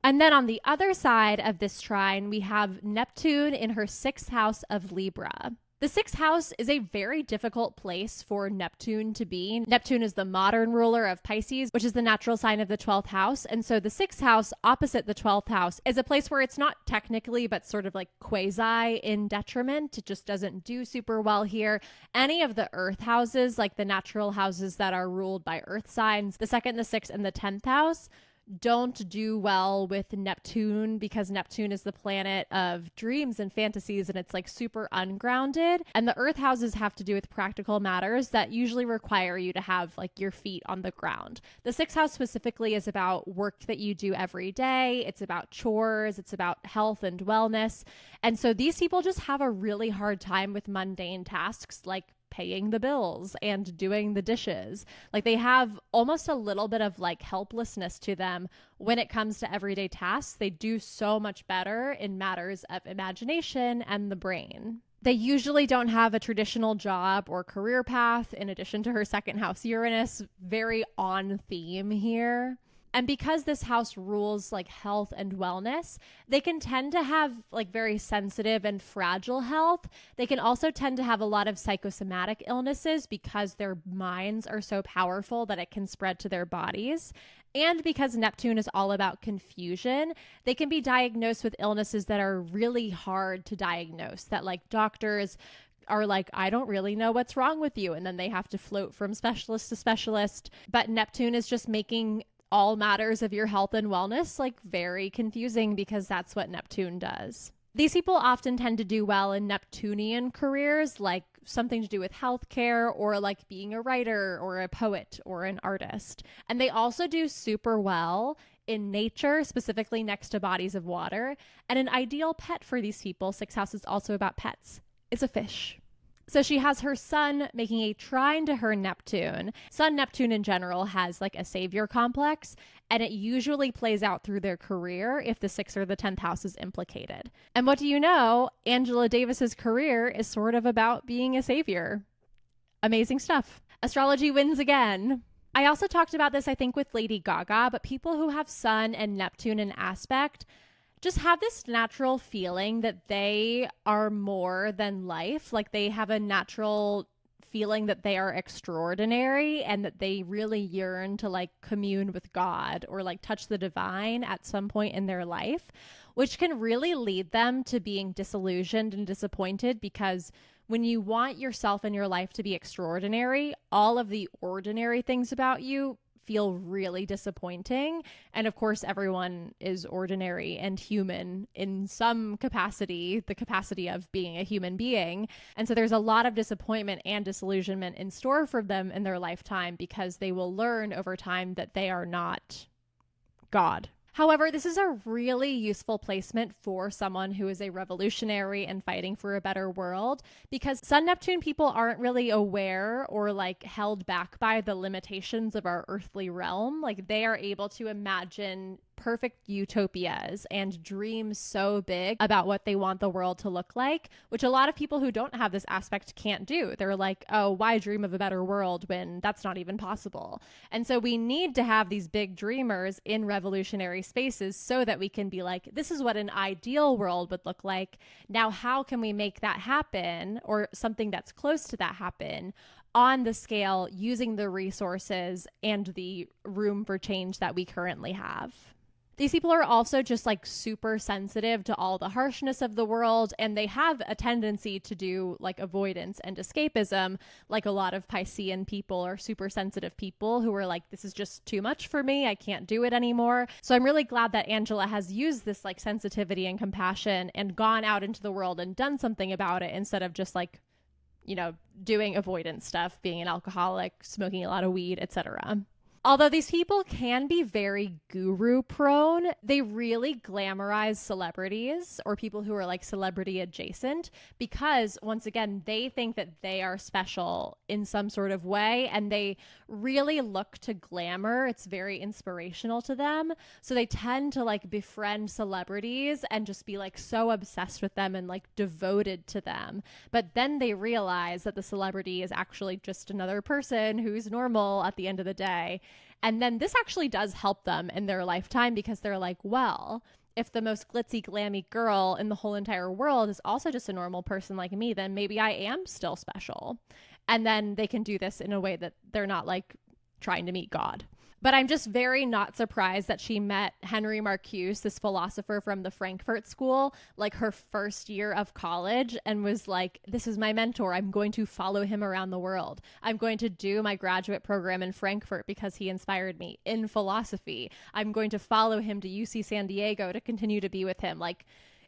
And then on the other side of this trine, we have Neptune in her 6th house of Libra. The 6th house is a very difficult place for Neptune to be. Neptune is the modern ruler of Pisces, which is the natural sign of the 12th house. And so the 6th house opposite the 12th house is a place where it's not technically, but sort of like quasi in detriment. It just doesn't do super well here. Any of the earth houses, like the natural houses that are ruled by earth signs, the 2nd, the 6th, and the 10th house, don't do well with Neptune because Neptune is the planet of dreams and fantasies, and it's like super ungrounded. And the earth houses have to do with practical matters that usually require you to have like your feet on the ground. The 6th house specifically is about work that you do every day. It's about chores. It's about health and wellness. And so these people just have a really hard time with mundane tasks like paying the bills and doing the dishes. Like they have almost a little bit of like helplessness to them when it comes to everyday tasks. They do so much better in matters of imagination and the brain. They usually don't have a traditional job or career path. In addition to her 2nd house Uranus, very on theme here. And because this house rules like health and wellness, they can tend to have like very sensitive and fragile health. They can also tend to have a lot of psychosomatic illnesses because their minds are so powerful that it can spread to their bodies. And because Neptune is all about confusion, they can be diagnosed with illnesses that are really hard to diagnose, that like doctors are like, I don't really know what's wrong with you. And then they have to float from specialist to specialist. But Neptune is just making all matters of your health and wellness like very confusing because that's what Neptune does. These people often tend to do well in Neptunian careers, like something to do with healthcare or like being a writer or a poet or an artist. And they also do super well in nature, specifically next to bodies of water. And an ideal pet for these people, 6th house is also about pets, is a fish. So she has her Sun making a trine to her Neptune. Sun Neptune in general has like a savior complex, and it usually plays out through their career if the 6th or the 10th house is implicated. And what do you know? Angela Davis's career is sort of about being a savior. Amazing stuff. Astrology wins again. I also talked about this, I think, with Lady Gaga, but people who have Sun and Neptune in aspect just have this natural feeling that they are more than life. Like they have a natural feeling that they are extraordinary and that they really yearn to like commune with God or like touch the divine at some point in their life, which can really lead them to being disillusioned and disappointed, because when you want yourself and your life to be extraordinary, all of the ordinary things about you feel really disappointing. And of course, everyone is ordinary and human in some capacity, the capacity of being a human being. And so there's a lot of disappointment and disillusionment in store for them in their lifetime, because they will learn over time that they are not God. However, this is a really useful placement for someone who is a revolutionary and fighting for a better world, because Sun Neptune people aren't really aware or like held back by the limitations of our earthly realm. Like they are able to imagine perfect utopias and dream so big about what they want the world to look like, which a lot of people who don't have this aspect can't do. They're like, oh, why dream of a better world when that's not even possible? And so we need to have these big dreamers in revolutionary spaces so that we can be like, this is what an ideal world would look like. Now, how can we make that happen, or something that's close to that happen, on the scale using the resources and the room for change that we currently have? These people are also just like super sensitive to all the harshness of the world, and they have a tendency to do like avoidance and escapism. Like a lot of Piscean people are super sensitive people who are like, this is just too much for me. I can't do it anymore. So I'm really glad that Angela has used this like sensitivity and compassion and gone out into the world and done something about it, instead of just like, you know, doing avoidance stuff, being an alcoholic, smoking a lot of weed, etc. Although these people can be very guru prone, they really glamorize celebrities or people who are like celebrity adjacent, because once again, they think that they are special in some sort of way, and they really look to glamour. It's very inspirational to them. So they tend to like befriend celebrities and just be like so obsessed with them and like devoted to them. But then they realize that the celebrity is actually just another person who's normal at the end of the day. And then this actually does help them in their lifetime, because they're like, well, if the most glitzy, glammy girl in the whole entire world is also just a normal person like me, then maybe I am still special. And then they can do this in a way that they're not like trying to meet God. But I'm just very not surprised that she met Henry Marcuse, this philosopher from the Frankfurt School, like her first year of college, and was like, this is my mentor. I'm going to follow him around the world. I'm going to do my graduate program in Frankfurt because he inspired me in philosophy. I'm going to follow him to UC San Diego to continue to be with him. Like,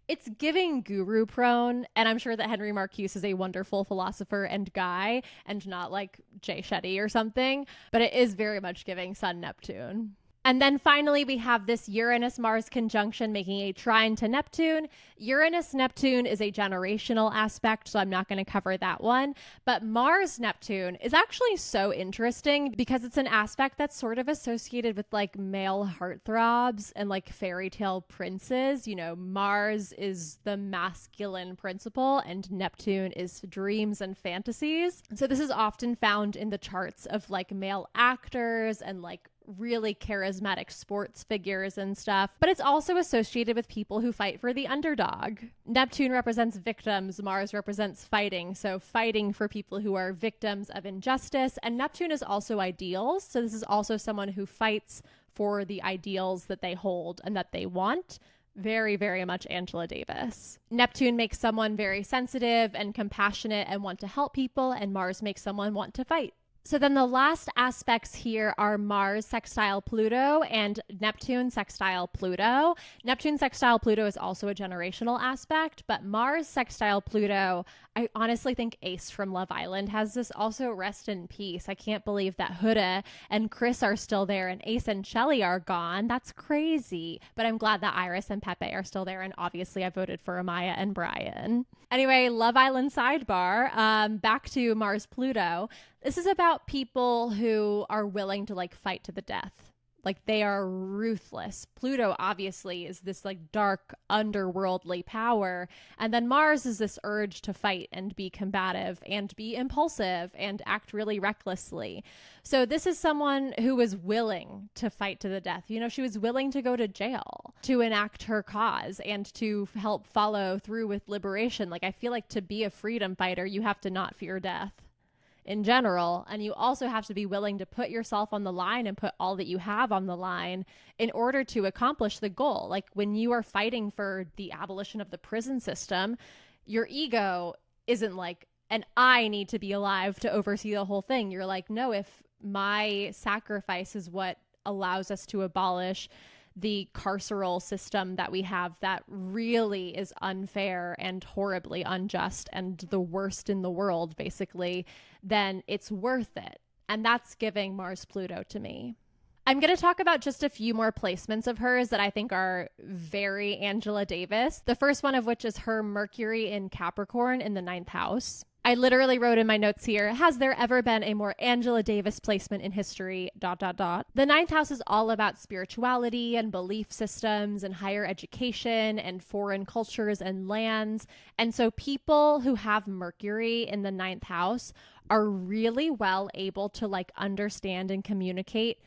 it's giving guru prone, and I'm sure that Henry Marcuse is a wonderful philosopher and guy, and not like Jay Shetty or something, but it is very much giving Sun Neptune. And then finally, we have this Uranus-Mars conjunction making a trine to Neptune. Uranus-Neptune is a generational aspect, so I'm not going to cover that one. But Mars-Neptune is actually so interesting because it's an aspect that's sort of associated with like male heartthrobs and like fairy tale princes. You know, Mars is the masculine principle and Neptune is dreams and fantasies. So this is often found in the charts of like male actors and like really charismatic sports figures and stuff, but it's also associated with people who fight for the underdog. Neptune represents victims, Mars represents fighting, so fighting for people who are victims of injustice, and Neptune is also ideals, so this is also someone who fights for the ideals that they hold and that they want. Very, very much Angela Davis. Neptune makes someone very sensitive and compassionate and want to help people, and Mars makes someone want to fight. So then the last aspects here are Mars sextile Pluto and Neptune sextile Pluto. Neptune sextile Pluto is also a generational aspect, but Mars sextile Pluto, I honestly think Ace from Love Island has this. Also, rest in peace. I can't believe that Huda and Chris are still there and Ace and Shelly are gone. That's crazy. But I'm glad that Iris and Pepe are still there, and obviously I voted for Amaya and Brian. Anyway, Love Island sidebar. Back to Mars Pluto. This is about people who are willing to like fight to the death Like they are ruthless. Pluto obviously is this like dark underworldly power. And then Mars is this urge to fight and be combative and be impulsive and act really recklessly. So this is someone who was willing to fight to the death. You know, she was willing to go to jail to enact her cause and to help follow through with liberation. Like I feel like to be a freedom fighter, you have to not fear death in general, and you also have to be willing to put yourself on the line and put all that you have on the line in order to accomplish the goal. Like when you are fighting for the abolition of the prison system, your ego isn't like, and I need to be alive to oversee the whole thing. You're like, no, if my sacrifice is what allows us to abolish the carceral system that we have that really is unfair and horribly unjust and the worst in the world, basically, then it's worth it. And that's giving Mars Pluto to me. I'm going to talk about just a few more placements of hers that I think are very Angela Davis. The first one of which is her Mercury in Capricorn in the 9th house. I literally wrote in my notes here, has there ever been a more Angela Davis placement in history, ... The 9th house is all about spirituality and belief systems and higher education and foreign cultures and lands. And so people who have Mercury in the 9th house are really well able to like understand and communicate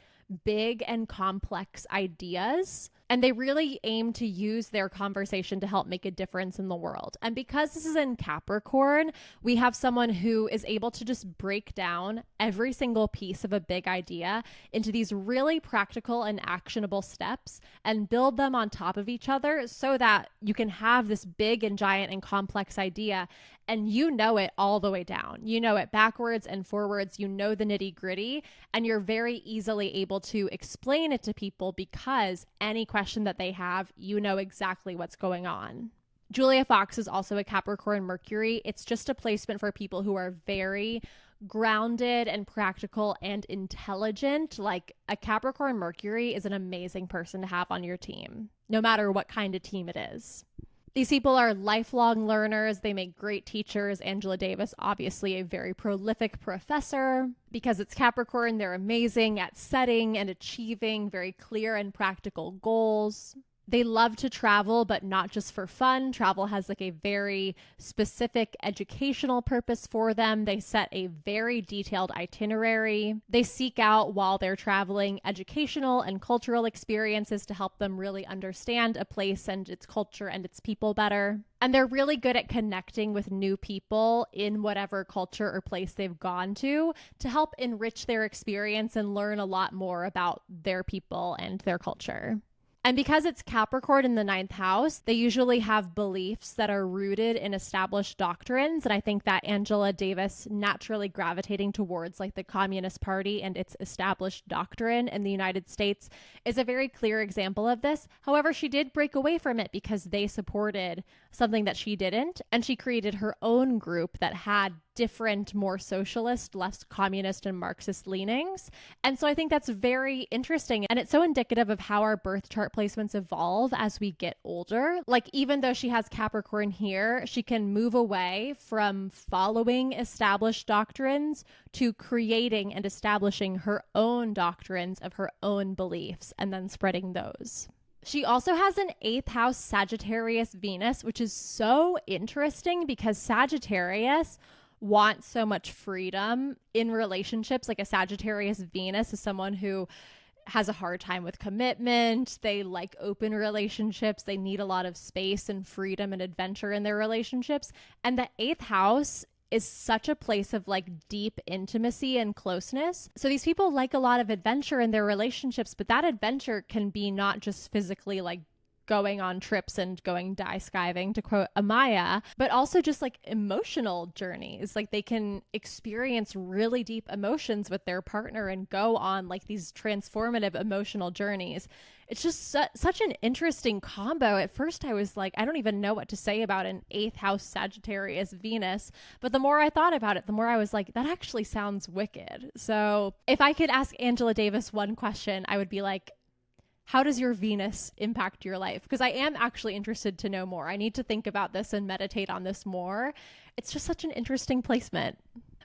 big and complex ideas. And they really aim to use their conversation to help make a difference in the world. And because this is in Capricorn, we have someone who is able to just break down every single piece of a big idea into these really practical and actionable steps and build them on top of each other so that you can have this big and giant and complex idea and you know it all the way down. You know it backwards and forwards. You know the nitty gritty, and you're very easily able to explain it to people because any question that they have, you know exactly what's going on. Julia Fox is also a Capricorn Mercury. It's just a placement for people who are very grounded and practical and intelligent. Like a Capricorn Mercury is an amazing person to have on your team, no matter what kind of team it is. These people are lifelong learners. They make great teachers. Angela Davis, obviously a very prolific professor. Because it's Capricorn, they're amazing at setting and achieving very clear and practical goals. They love to travel, but not just for fun. Travel has like a very specific educational purpose for them. They set a very detailed itinerary. They seek out, while they're traveling, educational and cultural experiences to help them really understand a place and its culture and its people better. And they're really good at connecting with new people in whatever culture or place they've gone to help enrich their experience and learn a lot more about their people and their culture. And because it's Capricorn in the 9th house, they usually have beliefs that are rooted in established doctrines. And I think that Angela Davis naturally gravitating towards like the Communist Party and its established doctrine in the United States is a very clear example of this. However, she did break away from it because they supported something that she didn't. And she created her own group that had different, more socialist, less communist and Marxist leanings. And so I think that's very interesting. And it's so indicative of how our birth chart placements evolve as we get older. Like even though she has Capricorn here, she can move away from following established doctrines to creating and establishing her own doctrines of her own beliefs and then spreading those. She also has an 8th house Sagittarius Venus, which is so interesting because Sagittarius want so much freedom in relationships. Like a Sagittarius Venus is someone who has a hard time with commitment. They like open relationships. They need a lot of space and freedom and adventure in their relationships. And the 8th house is such a place of like deep intimacy and closeness. So these people like a lot of adventure in their relationships, but that adventure can be not just physically like going on trips and going die skiving, to quote Amaya, but also just like emotional journeys. Like they can experience really deep emotions with their partner and go on like these transformative emotional journeys. It's just such an interesting combo. At first I was like, I don't even know what to say about an 8th house Sagittarius Venus. But the more I thought about it, the more I was like, that actually sounds wicked. So if I could ask Angela Davis one question, I would be like, how does your Venus impact your life? Because I am actually interested to know more. I need to think about this and meditate on this more. It's just such an interesting placement.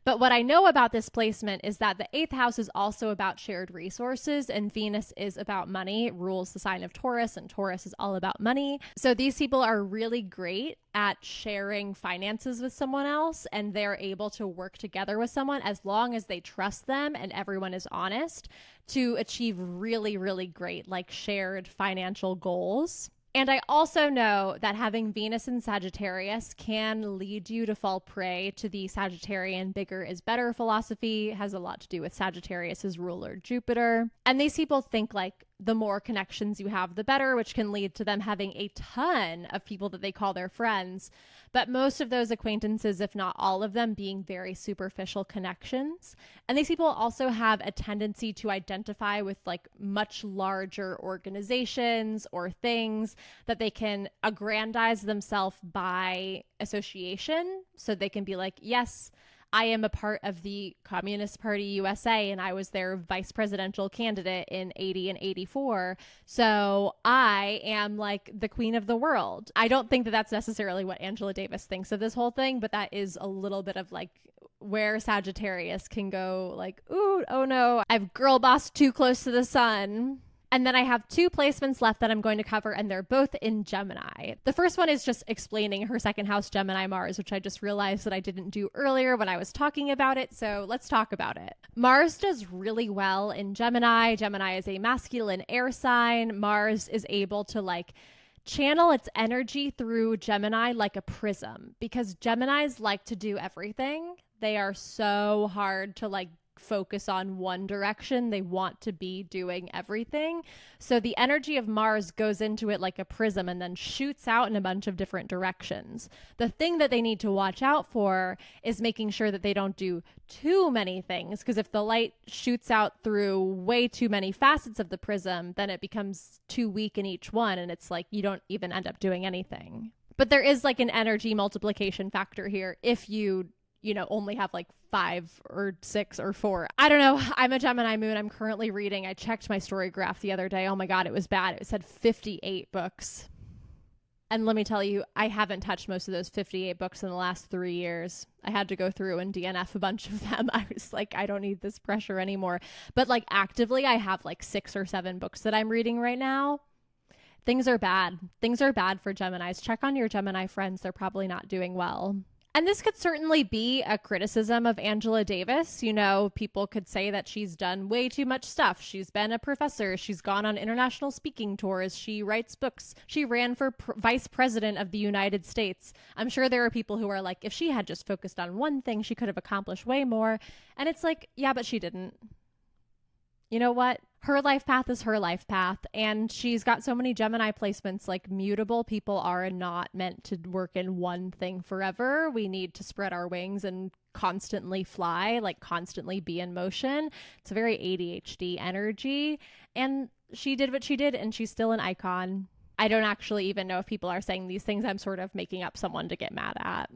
But what I know about this placement is that the 8th house is also about shared resources, and Venus is about money. It rules the sign of Taurus, and Taurus is all about money. So these people are really great at sharing finances with someone else, and they're able to work together with someone as long as they trust them and everyone is honest to achieve really, really great, like, shared financial goals. And I also know that having Venus in Sagittarius can lead you to fall prey to the Sagittarian bigger is better philosophy. It has a lot to do with Sagittarius's ruler, Jupiter. And these people think like the more connections you have, the better, which can lead to them having a ton of people that they call their friends. But most of those acquaintances, if not all of them, being very superficial connections. And these people also have a tendency to identify with like much larger organizations or things that they can aggrandize themselves by association. So they can be like, yes, I am a part of the Communist Party USA, and I was their vice presidential candidate in 80 and 84. So I am like the queen of the world. I don't think that that's necessarily what Angela Davis thinks of this whole thing, but that is a little bit of like where Sagittarius can go like, ooh, oh no, I've girl bossed too close to the sun. And then I have 2 placements left that I'm going to cover, and they're both in Gemini. The first one is just explaining her second house Gemini Mars, which I just realized that I didn't do earlier when I was talking about it. So let's talk about it. Mars does really well in Gemini. Gemini is a masculine air sign. Mars is able to like channel its energy through Gemini like a prism, because Geminis like to do everything. They are so hard to like focus on one direction. They want to be doing everything. So the energy of Mars goes into it like a prism and then shoots out in a bunch of different directions. The thing that they need to watch out for is making sure that they don't do too many things, because if the light shoots out through way too many facets of the prism, then it becomes too weak in each one, and it's like you don't even end up doing anything. But there is like an energy multiplication factor here if you only have like 5 or 6 or 4. I don't know. I'm a Gemini moon. I'm currently reading. I checked my story graph the other day. Oh my God, it was bad. It said 58 books. And let me tell you, I haven't touched most of those 58 books in the last 3 years. I had to go through and DNF a bunch of them. I was like, I don't need this pressure anymore. But like actively, I have like 6 or 7 books that I'm reading right now. Things are bad. Things are bad for Geminis. Check on your Gemini friends. They're probably not doing well. And this could certainly be a criticism of Angela Davis. People could say that she's done way too much stuff. She's been a professor. She's gone on international speaking tours. She writes books. She ran for vice president of the United States. I'm sure there are people who are like, if she had just focused on one thing, she could have accomplished way more. And it's like, yeah, but she didn't. You know what? Her life path is her life path, and she's got so many Gemini placements. Like, mutable people are not meant to work in one thing forever. We need to spread our wings and constantly fly, like constantly be in motion. It's a very ADHD energy, and she did what she did, and she's still an icon. I don't actually even know if people are saying these things. I'm sort of making up someone to get mad at.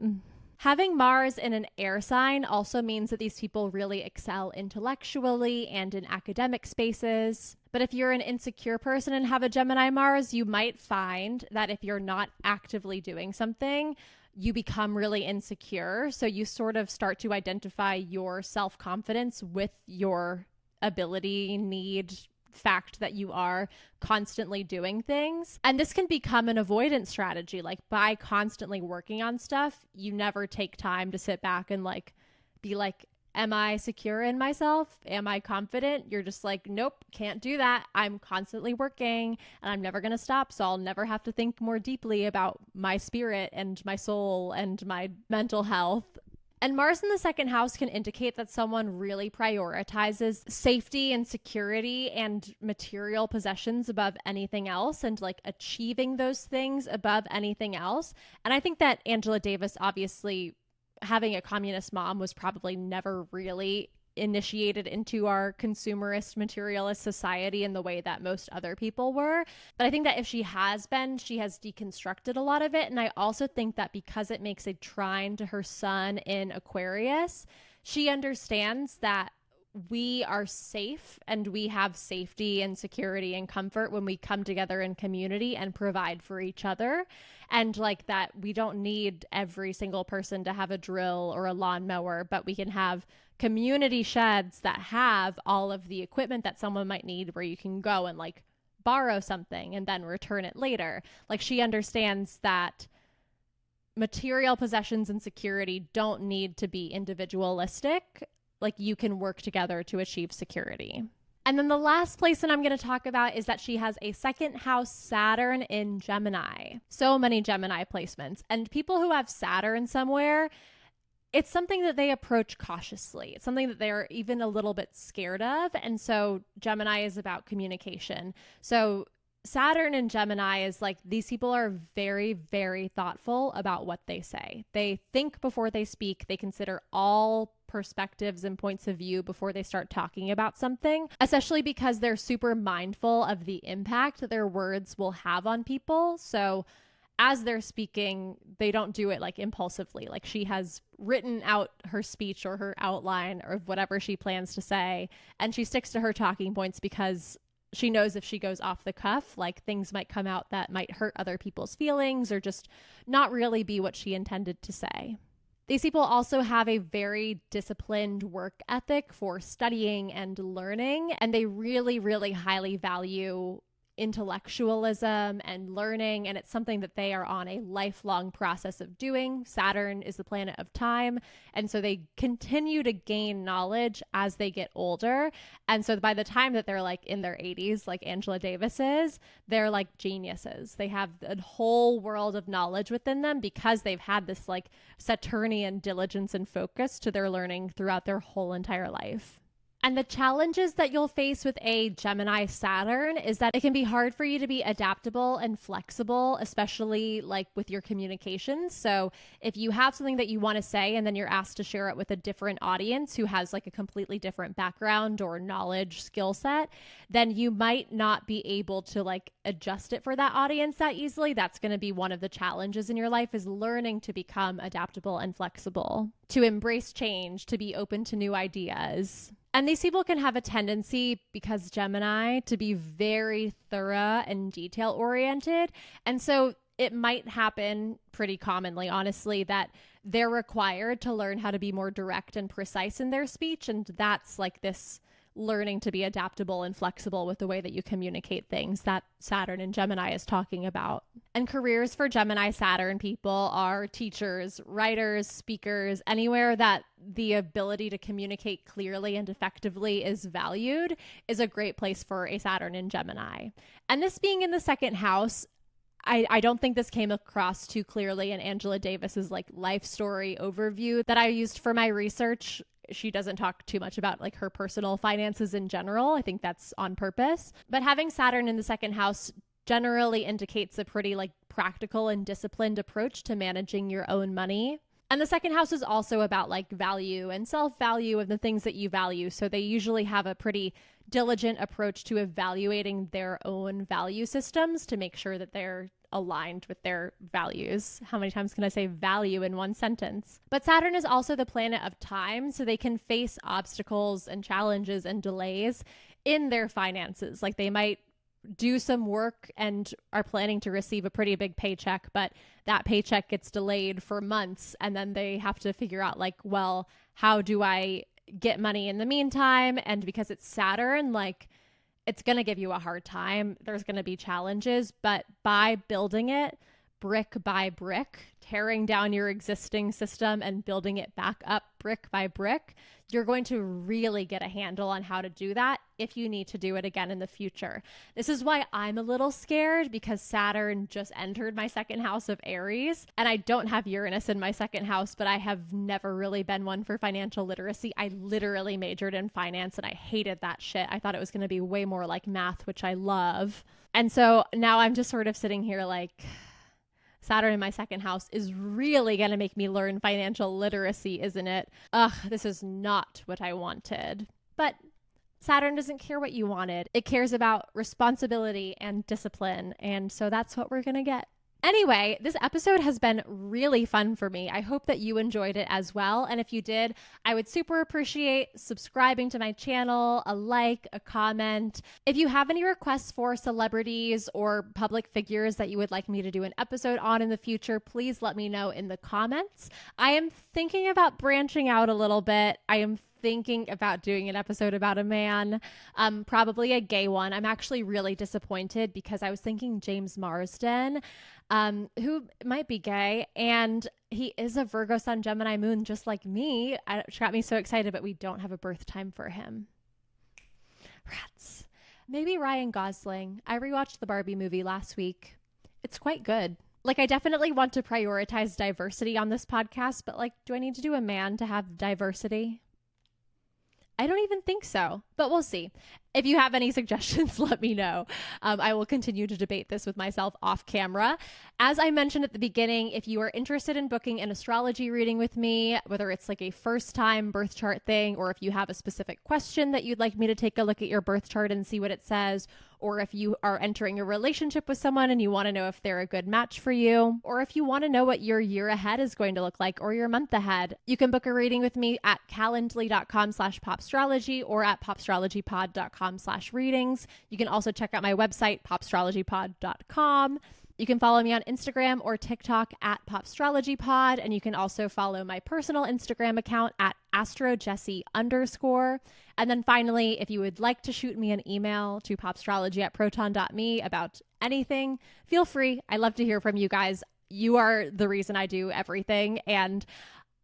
Having Mars in an air sign also means that these people really excel intellectually and in academic spaces. But if you're an insecure person and have a Gemini Mars, you might find that if you're not actively doing something, you become really insecure. So you sort of start to identify your self-confidence with your ability, need, fact that you are constantly doing things. And this can become an avoidance strategy. Like, by constantly working on stuff, you never take time to sit back and like be like, am I secure in myself? Am I confident? You're just like, nope, can't do that. I'm constantly working and I'm never going to stop. So I'll never have to think more deeply about my spirit and my soul and my mental health. And Mars in the second house can indicate that someone really prioritizes safety and security and material possessions above anything else, and like achieving those things above anything else. And I think that Angela Davis, obviously having a communist mom, was probably never really initiated into our consumerist materialist society in the way that most other people were. But I think that if she has been, she has deconstructed a lot of it. And I also think that because it makes a trine to her sun in Aquarius, she understands that we are safe and we have safety and security and comfort when we come together in community and provide for each other. And like that, we don't need every single person to have a drill or a lawnmower, but we can have community sheds that have all of the equipment that someone might need, where you can go and like borrow something and then return it later. Like, she understands that material possessions and security don't need to be individualistic. Like, you can work together to achieve security. And then the last placement I'm going to talk about is that she has a second house Saturn in Gemini. So many Gemini placements. And people who have Saturn somewhere, it's something that they approach cautiously. It's something that they're even a little bit scared of. And so Gemini is about communication. So Saturn in Gemini is like, these people are very, very thoughtful about what they say. They think before they speak. They consider all perspectives and points of view before they start talking about something, especially because they're super mindful of the impact that their words will have on people. So as they're speaking, they don't do it like impulsively. Like, she has written out her speech or her outline or whatever she plans to say, and she sticks to her talking points because she knows if she goes off the cuff, like, things might come out that might hurt other people's feelings or just not really be what she intended to say. These people also have a very disciplined work ethic for studying and learning, and they really, really highly value intellectualism and learning, and it's something that they are on a lifelong process of doing. Saturn is the planet of time, and so they continue to gain knowledge as they get older. And so by the time that they're like in their 80s, like Angela Davis is, they're like geniuses. They have a whole world of knowledge within them because they've had this like Saturnian diligence and focus to their learning throughout their whole entire life. And the challenges that you'll face with a Gemini Saturn is that it can be hard for you to be adaptable and flexible, especially like with your communications. So if you have something that you want to say and then you're asked to share it with a different audience who has like a completely different background or knowledge skill set, then you might not be able to like adjust it for that audience that easily. That's going to be one of the challenges in your life, is learning to become adaptable and flexible, to embrace change, to be open to new ideas. And these people can have a tendency, because Gemini, to be very thorough and detail oriented. And so it might happen pretty commonly, honestly, that they're required to learn how to be more direct and precise in their speech. And that's like this learning to be adaptable and flexible with the way that you communicate things that Saturn and Gemini is talking about. And careers for Gemini Saturn people are teachers, writers, speakers, anywhere that the ability to communicate clearly and effectively is valued is a great place for a Saturn in Gemini. And this being in the second house, I don't think this came across too clearly in Angela Davis's like life story overview that I used for my research. She doesn't talk too much about like her personal finances in general. I think that's on purpose. But having Saturn in the second house generally indicates a pretty like practical and disciplined approach to managing your own money. And the second house is also about like value and self-value of the things that you value. So they usually have a pretty diligent approach to evaluating their own value systems to make sure that they're aligned with their values. How many times can I say value in one sentence? But Saturn is also the planet of time, so they can face obstacles and challenges and delays in their finances. Like, they might do some work and are planning to receive a pretty big paycheck, but that paycheck gets delayed for months, and then they have to figure out like, well, how do I get money in the meantime? And because it's Saturn, like, it's going to give you a hard time. There's going to be challenges, but by building it brick by brick, tearing down your existing system and building it back up brick by brick, you're going to really get a handle on how to do that if you need to do it again in the future. This is why I'm a little scared, because Saturn just entered my second house of Aries, and I don't have Uranus in my second house, but I have never really been one for financial literacy. I literally majored in finance and I hated that shit. I thought it was going to be way more like math, which I love. And so now I'm just sort of sitting here like, Saturn in my second house is really going to make me learn financial literacy, isn't it? Ugh, this is not what I wanted. But Saturn doesn't care what you wanted. It cares about responsibility and discipline. And so that's what we're going to get. Anyway, this episode has been really fun for me. I hope that you enjoyed it as well. And if you did, I would super appreciate subscribing to my channel, a like, a comment. If you have any requests for celebrities or public figures that you would like me to do an episode on in the future, please let me know in the comments. I am thinking about branching out a little bit. I am thinking about doing an episode about a man, probably a gay one. I'm actually really disappointed because I was thinking James Marsden, who might be gay, and he is a Virgo Sun, Gemini Moon, just like me. It got me so excited, but we don't have a birth time for him. Rats. Maybe Ryan Gosling. I rewatched the Barbie movie last week. It's quite good. Like, I definitely want to prioritize diversity on this podcast, but like, do I need to do a man to have diversity? I don't even think so, but we'll see. If you have any suggestions, let me know. I will continue to debate this with myself off camera. As I mentioned at the beginning, if you are interested in booking an astrology reading with me, whether it's like a first time birth chart thing, or if you have a specific question that you'd like me to take a look at your birth chart and see what it says, or if you are entering a relationship with someone and you want to know if they're a good match for you, or if you want to know what your year ahead is going to look like or your month ahead, you can book a reading with me at calendly.com/popstrology or at popstrologypod.com/readings. You can also check out my website, popstrologypod.com. You can follow me on Instagram or TikTok at popstrologypod, and you can also follow my personal Instagram account at astrojessie_. And then finally, if you would like to shoot me an email to popstrology@proton.me about anything, feel free. I love to hear from you guys. You are the reason I do everything, and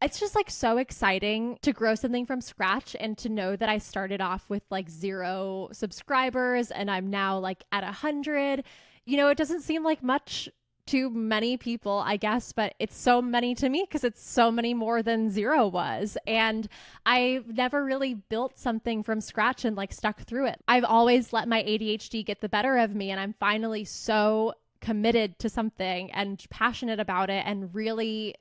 it's just like so exciting to grow something from scratch and to know that I started off with like 0 subscribers and I'm now like at 100. You know, it doesn't seem like much to many people, I guess, but it's so many to me because it's so many more than 0 was. And I've never really built something from scratch and like stuck through it. I've always let my ADHD get the better of me, and I'm finally so committed to something and passionate about it and really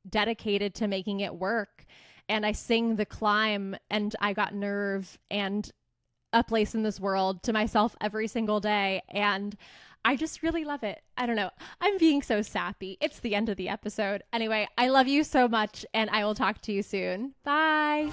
dedicated to making it work. And I sing The Climb and I Got Nerve and A Place in This World to myself every single day, and I just really love it. I don't know. I'm being so sappy. It's the end of the episode. Anyway, I love you so much, and I will talk to you soon. Bye.